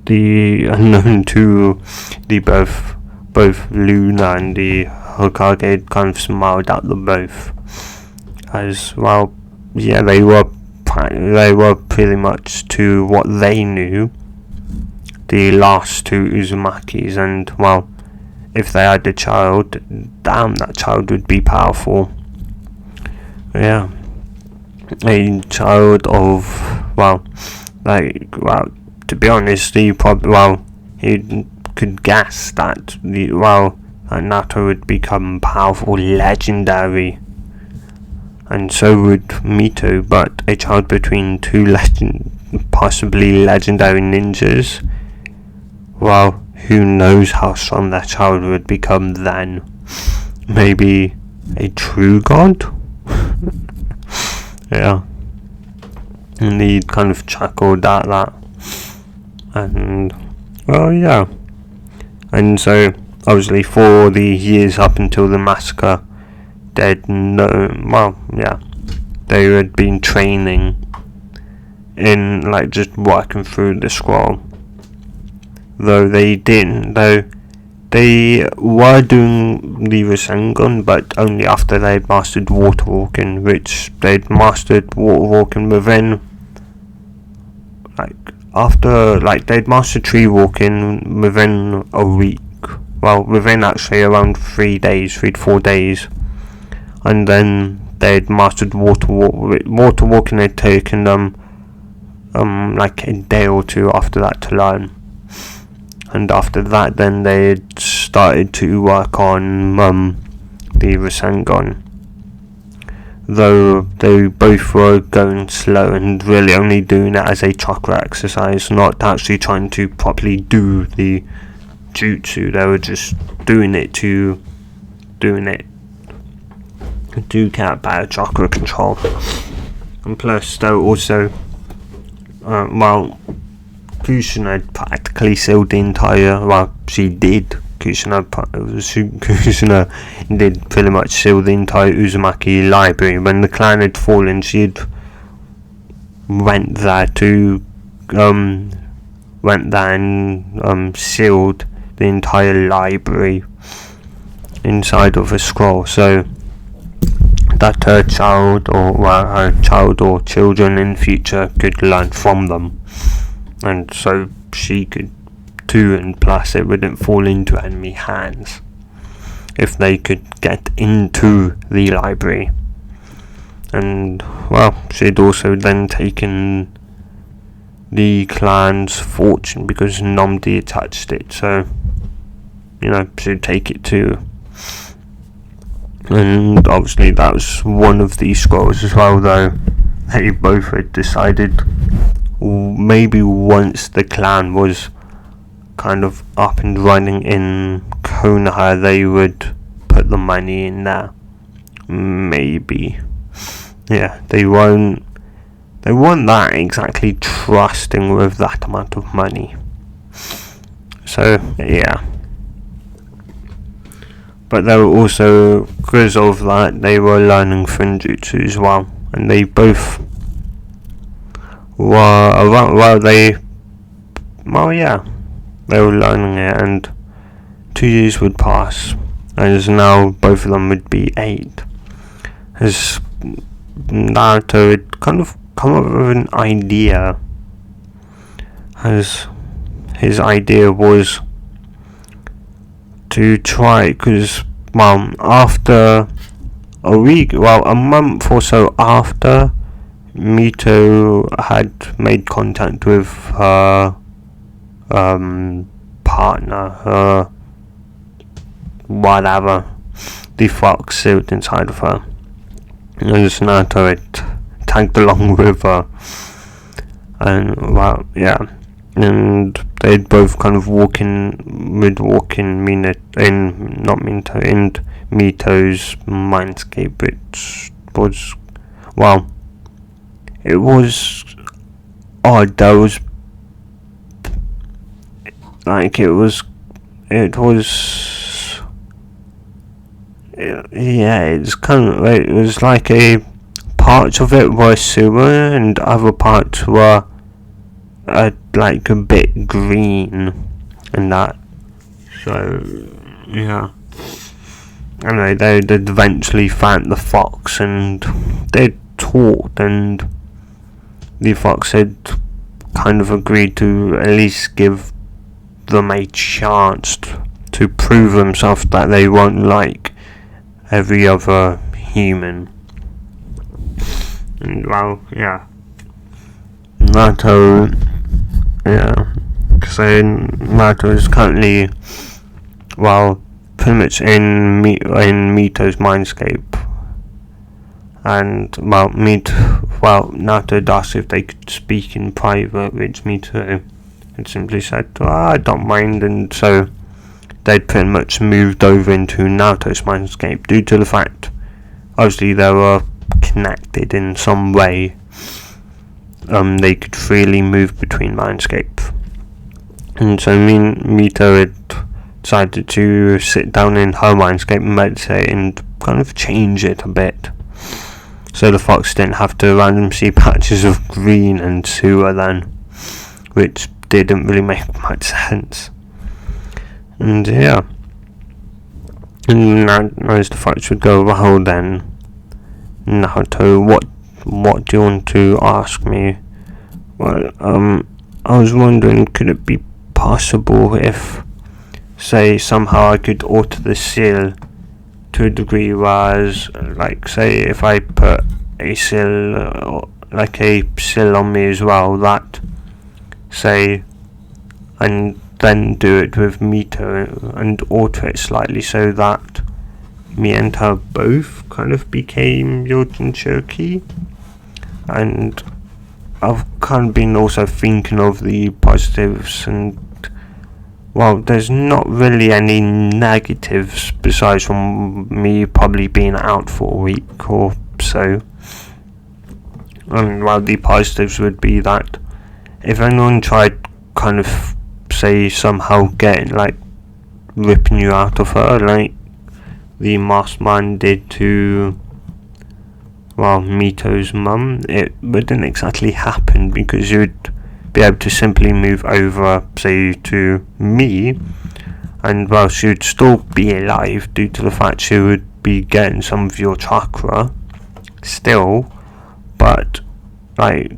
the unknown to the both Luna and the Hokage kind of smiled at them both, as well. Yeah, they were pretty much to what they knew the last two Uzumakis, and well, if they had a child, damn, that child would be powerful. Yeah, a child of to be honest, he could guess that Naruto would become powerful, legendary, and so would Mito. But a child between two possibly legendary ninjas, well, who knows how strong that child would become then? Maybe a true god? Yeah. And he kind of chuckled at that. And, well, yeah. And so, obviously, for the years up until the massacre, they had been training in, just working through the scroll. They were doing the Rasengan, but only after they'd mastered water walking, which they'd mastered water walking within, they'd mastered tree walking within a week. Well, within actually around 3 to 4 days. And then they'd mastered water walking had taken them a day or two after that to learn. And after that, then they had started to work on the Rasengan. Though they both were going slow and really only doing it as a chakra exercise, not actually trying to properly do the jutsu. They were just doing it to get better chakra control. And plus, they were also, Kusina had practically sealed the entire, well, she did. Kusina did pretty much seal the entire Uzumaki library. When the clan had fallen, she had went there and sealed the entire library inside of a scroll, so that her child or children in future could learn from them, and so she could too, and plus it wouldn't fall into enemy hands if they could get into the library. And well, she'd also then taken the clan's fortune because Nomdi attached it, so she'd take it too. And obviously that was one of these scrolls as well, though they both had decided maybe once the clan was kind of up and running in Konoha, they would put the money in there. Maybe. Yeah, they weren't that exactly trusting with that amount of money. So, yeah. But they were also, because of that, they were learning Funjutsu as well. And they both were, they were learning it, and 2 years would pass, as now both of them would be 8. As Naruto had kind of come up with an idea, as his idea was to try, because after a month or so after Mito had made contact with her partner, her whatever, the fox sealed inside of her, and Naruto had tagged along with her, and and they'd both kind of walk in Mito's mindscape, which was, it was odd. There was it's kind of like, it was like a parts of it were sewer and other parts were like a bit green and that. So yeah. Anyway, they'd eventually found the fox and they'd talked, and the fox had kind of agreed to at least give them a chance to prove themselves that they weren't like every other human. And Naruto, because Naruto is currently, pretty much in Mito's mindscape, and Naruto had asked if they could speak in private, which Mito had simply said, I don't mind, and so they'd pretty much moved over into Naruto's mindscape due to the fact, obviously, they were connected in some way. They could freely move between mindscapes, and so Mito had decided to sit down in her mindscape and meditate and kind of change it a bit, so the fox didn't have to randomly see patches of green and sewer then, which didn't really make much sense. And and as the fox would go, well then, Naruto, what do you want to ask me? Well, I was wondering, could it be possible if, say, somehow I could alter the seal to a degree, whereas, like, say, if I put a seal, like a seal on me as well, that, say, and then do it with Mito and alter it slightly so that me and her both kind of became your Jinchuriki. And I've kind of been also thinking of the positives, and there's not really any negatives besides from me probably being out for a week or so. And the positives would be that if anyone tried kind of say somehow getting like ripping you out of her, like the masked man did to, well, Mito's mum. It wouldn't exactly happen because you'd be able to simply move over, say, to me, and well, she would still be alive due to the fact she would be getting some of your chakra still, but like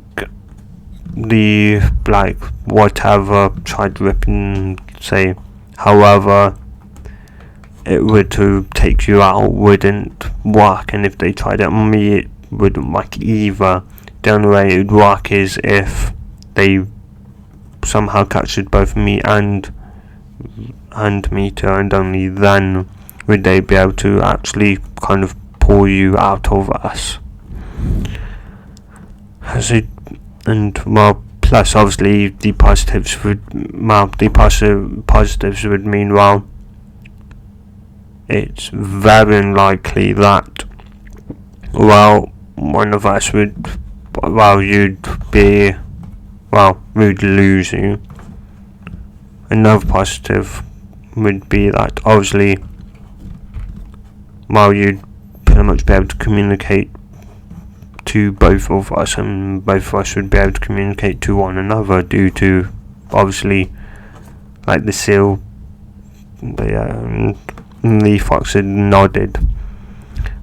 the like whatever tried ripping, say, however it would to take you out wouldn't work, and if they tried it on me it wouldn't work either. The only way it would work is if they somehow captured both me and Mito, and only then would they be able to actually kind of pull you out of us. And well, plus obviously the positives would mean, well, it's very unlikely that, well, one of us would, well, you'd be, well, we'd lose you. Another positive would be that obviously, well, you'd pretty much be able to communicate to both of us, and both of us would be able to communicate to one another due to obviously like the seal. The fox had nodded,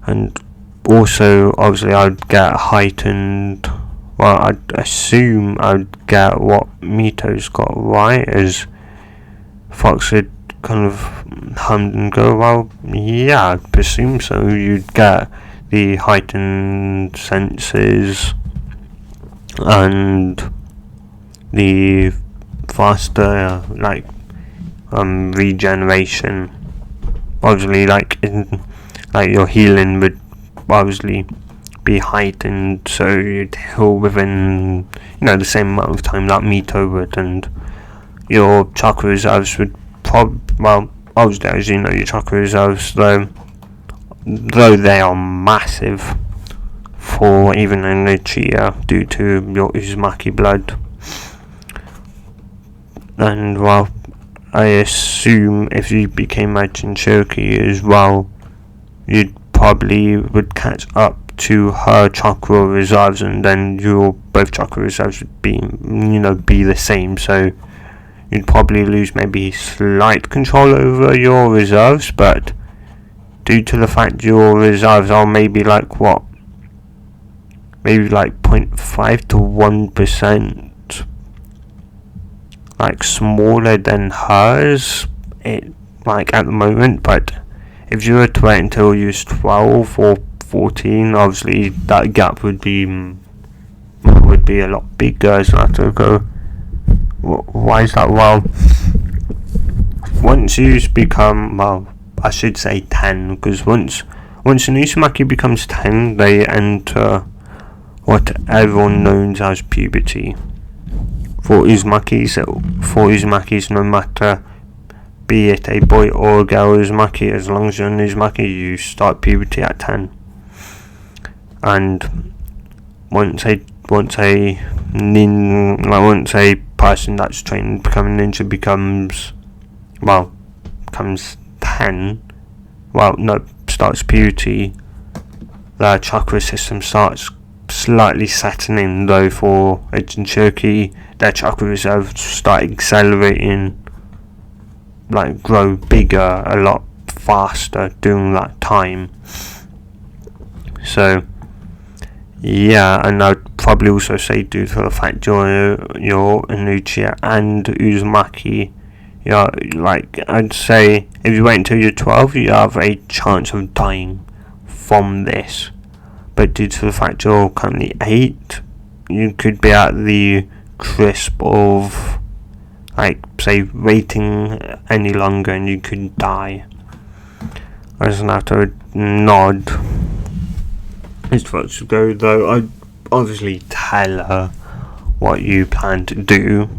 and also obviously I'd get heightened, well, I'd assume I'd get what Mito's got right, as Fox had kind of hummed and go, well, yeah, I'd presume so. You'd get the heightened senses and the faster like regeneration. Obviously, like your healing would obviously be heightened, so you'd heal within the same amount of time that Mito would, and your chakra reserves would obviously, as you know, your chakra reserves, though they are massive for even an Uchiha due to your Uzumaki blood, and well, I assume if you became a Jinchuriki as well, you'd probably would catch up to her chakra reserves, and then your both chakra reserves would be the same, so you'd probably lose maybe slight control over your reserves, but due to the fact your reserves are maybe like 0.5 to 1% like smaller than hers, at the moment, but if you were to wait until you was 12 or 14, obviously that gap would be a lot bigger. So I have to go, why is that? Well, once you become, well, I should say 10, because once an Uzumaki becomes 10, they enter what everyone knows as puberty. For Uzumakis, no matter be it a boy or a girl Uzumaki, as long as you're an Uzumaki, you start puberty at 10. And once a person that's trained to become a ninja becomes 10, starts puberty, their chakra system starts slightly setting in, though for a Jinchuriki, their chakra reserves start accelerating, grow bigger a lot faster during that time. So yeah, and I'd probably also say due to the fact you're an Uchiha and Uzumaki, I'd say if you wait until you're 12, you have a chance of dying from this. But due to the fact you're currently 8, you could be at the crisp of, waiting any longer and you could die. I just have to nod as far as to go, though I'd obviously tell her what you plan to do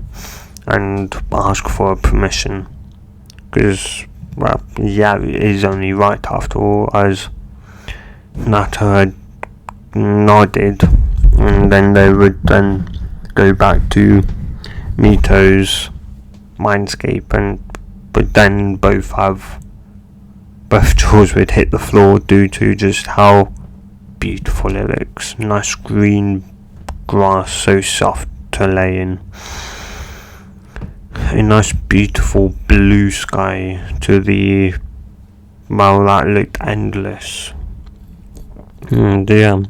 and ask for permission, because, it is only right after all, as Nato had nodded, and then they would then go back to Mito's mindscape, and but then both jaws would hit the floor due to just how beautiful it looks. Nice green grass, so soft to lay in. A nice beautiful blue sky to the, well, that looked endless. And yeah,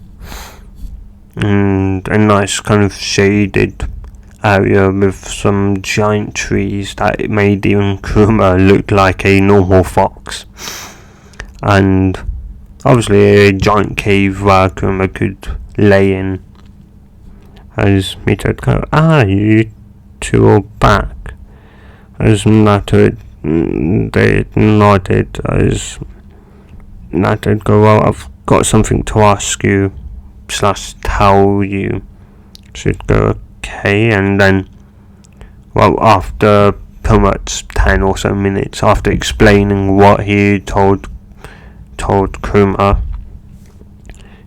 and a nice kind of shaded area with some giant trees that made even Kuruma look like a normal fox, and obviously a giant cave where Kuruma could lay in. As Mito would go, you two are back. As Naruto, they nodded. As Naruto would go, well, I've got something to ask you / tell you. She'd go, okay, and then, well, after pretty much 10 or so minutes after explaining what he told Kuruma,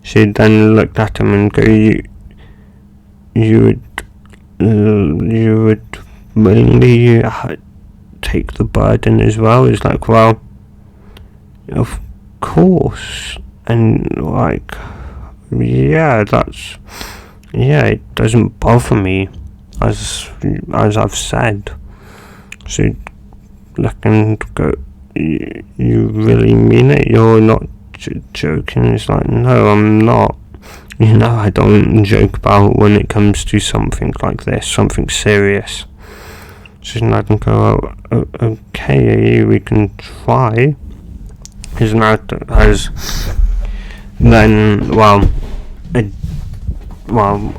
she then looked at him and go, you would willingly take the burden as well? It's like, well, of course. And like, yeah, it doesn't bother me, as I've said. So look and go, you really mean it? You're not joking? It's like, no, I'm not. I don't joke about when it comes to something like this, something serious. So I can go, okay, we can try. As then, well,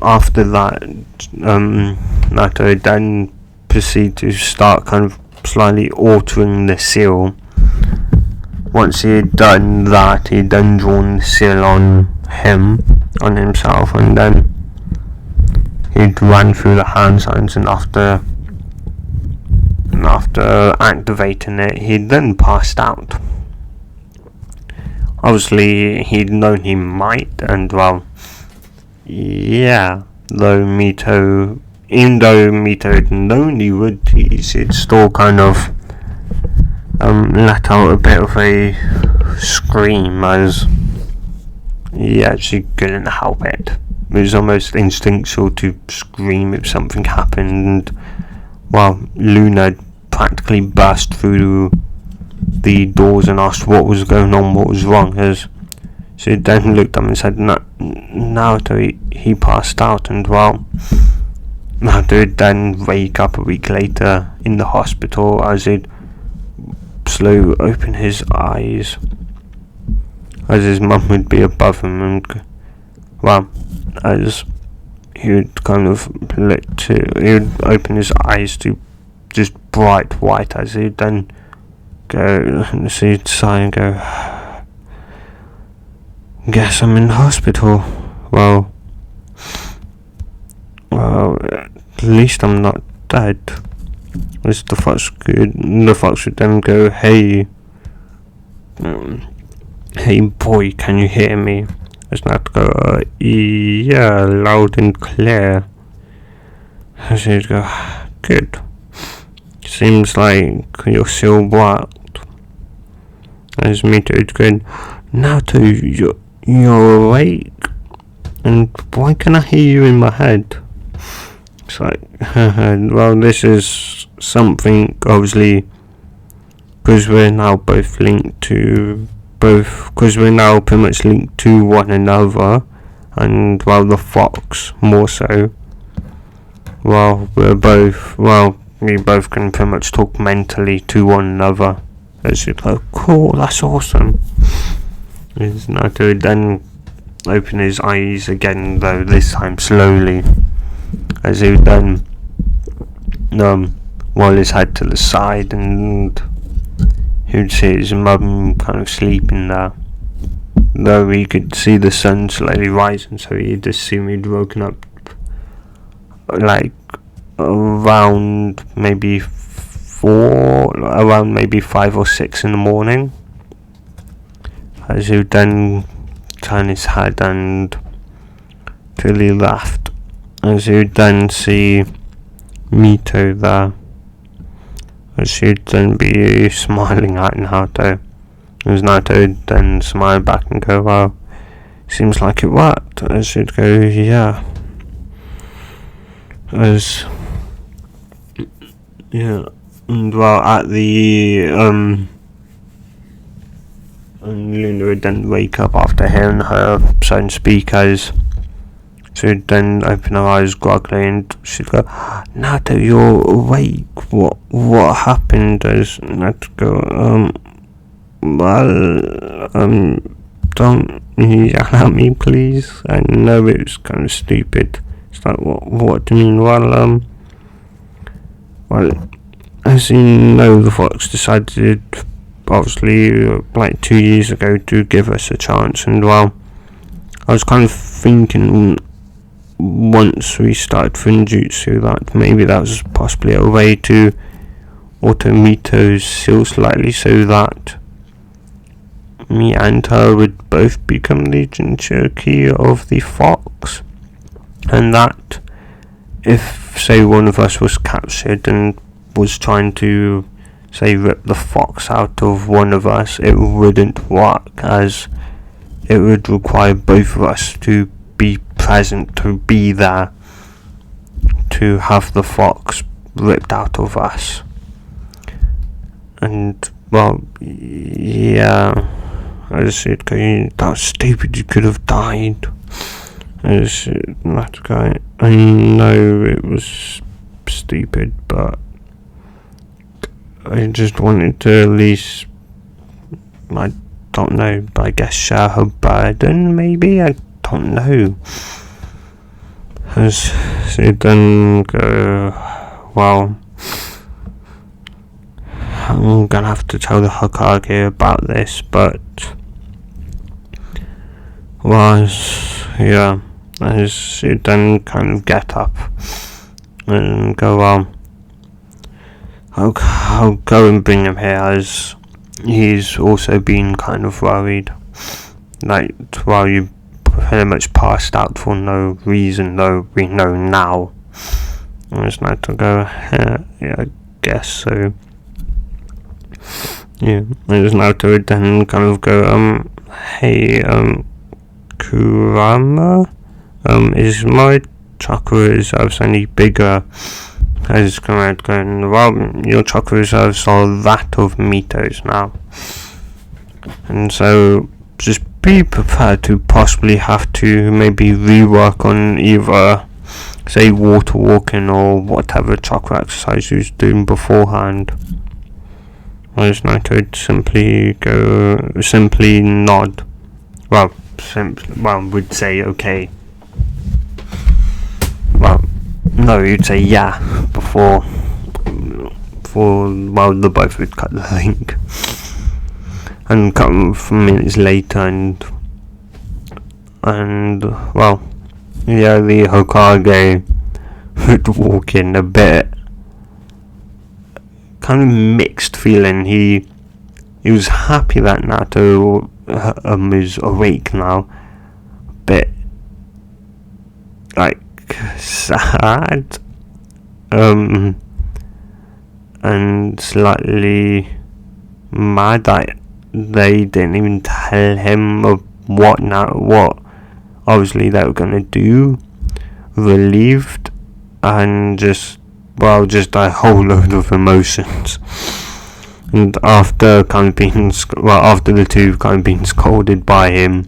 after that, Naruto then proceed to start kind of slightly altering the seal. Once he had done that, he then drawn the seal on himself, and then he'd run through the hand signs, and after activating it, he'd then passed out. Obviously, he'd known he might, and well, yeah, even though Mito had known he would tease, he'd still kind of let out a bit of a scream, as he actually couldn't help it. It was almost instinctual to scream if something happened, and well, Luna practically burst through the doors and asked what was going on, what was wrong, as she then looked at him and said, Naruto, he passed out, and well, Naruto would then wake up a week later in the hospital as he'd slowly open his eyes, as his mum would be above him, and well, as he would kind of he would open his eyes to just bright white, as he'd then go, so he'd sigh and go, guess I'm in the hospital. Well, at least I'm not dead. As the fox would then go, hey boy, can you hear me? As not go, yeah, loud and clear. As he'd go, good. Seems like you're still worked. As Mito would go, Naruto, you're awake, and why can I hear you in my head? It's like, well, this is something, obviously, because we're now both linked to because we're now pretty much linked to one another, and well, the fox more so. Well, we both can pretty much talk mentally to one another. It's like, cool, that's awesome. Is Naruto then open his eyes again, though this time slowly, as he would then roll his head to the side, and he would see his mum kind of sleeping there, though he could see the sun slowly rising, so he'd assume he'd woken up like around maybe 5 or 6 in the morning, as he would then turn his head and to the left, as he would then see Mito there. And she'd then be smiling at Naruto. As Naruto then smile back and go, well, seems like it worked. And she'd go, yeah. And well, at the and Luna would then wake up after hearing her son speak. As she'd then open her eyes groggily, and she'd go, Naruto, you're awake. What happened? As Naruto go, don't yell at me, please. I know it was kind of stupid. It's like, what do you mean? Well, as you know, the Fox decided, obviously, like 2 years ago, to give us a chance, and well, I was kind of thinking, once we started Funjutsu, that maybe that was possibly a way to auto Mito's seal slightly, so that me and her would both become the Jinchuriki of the Fox, and that if, say, one of us was captured and was trying to, say, rip the Fox out of one of us, it wouldn't work, as it would require both of us to be present, to be there, to have the Fox ripped out of us. And, well, yeah, I just said, that's stupid, you could have died. I just said, I know it was stupid, but I just wanted to at least, I don't know, I guess share her burden, maybe? I don't know. As she then go, well, I'm gonna have to tell the Hokage about this, but, well, yeah, as she then kind of get up and go, well, I'll go and bring him here, as he's also been kind of worried. Like, while you pretty much passed out for no reason, though we know now. I just like to go, yeah, I guess so. Yeah, I just like to then kind of go, hey, Kurama, is my chakra reserves any bigger? I just going, well, your chakra reserves are that of Mito's now. And so, just be prepared to possibly have to maybe rework on either, say, water walking or whatever chakra exercise you was doing beforehand. I just like to simply nod. Well, would say okay. Well, no, you'd say yeah before the both would cut the link and come 5 minutes later, and well, yeah, the Hokage would walk in a bit kind of mixed feeling. He was happy that Naruto is awake now, bit like sad, and slightly mad that they didn't even tell him of what obviously they were gonna do. Relieved, and just a whole load of emotions. And after the two kind of being scolded by him,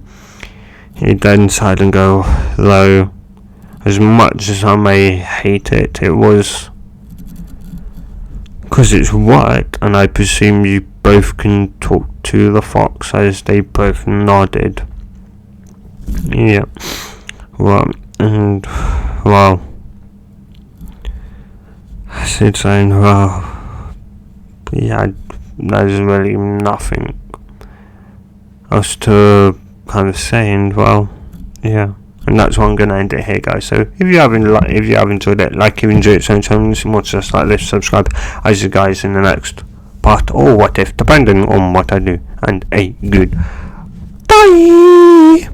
he then decided to go, though, as much as I may hate it, it was because it's worked, and I presume you both can talk to the Fox, as they both nodded. Yeah. Well, I said saying, well, yeah, there's really nothing else to kind of say, and well, yeah. And that's what I'm going to end it here, guys. So if you have enjoyed it, like, if you enjoyed it, so much just like this, subscribe. I see you guys in the next part, or what if, depending on what I do. And a good bye.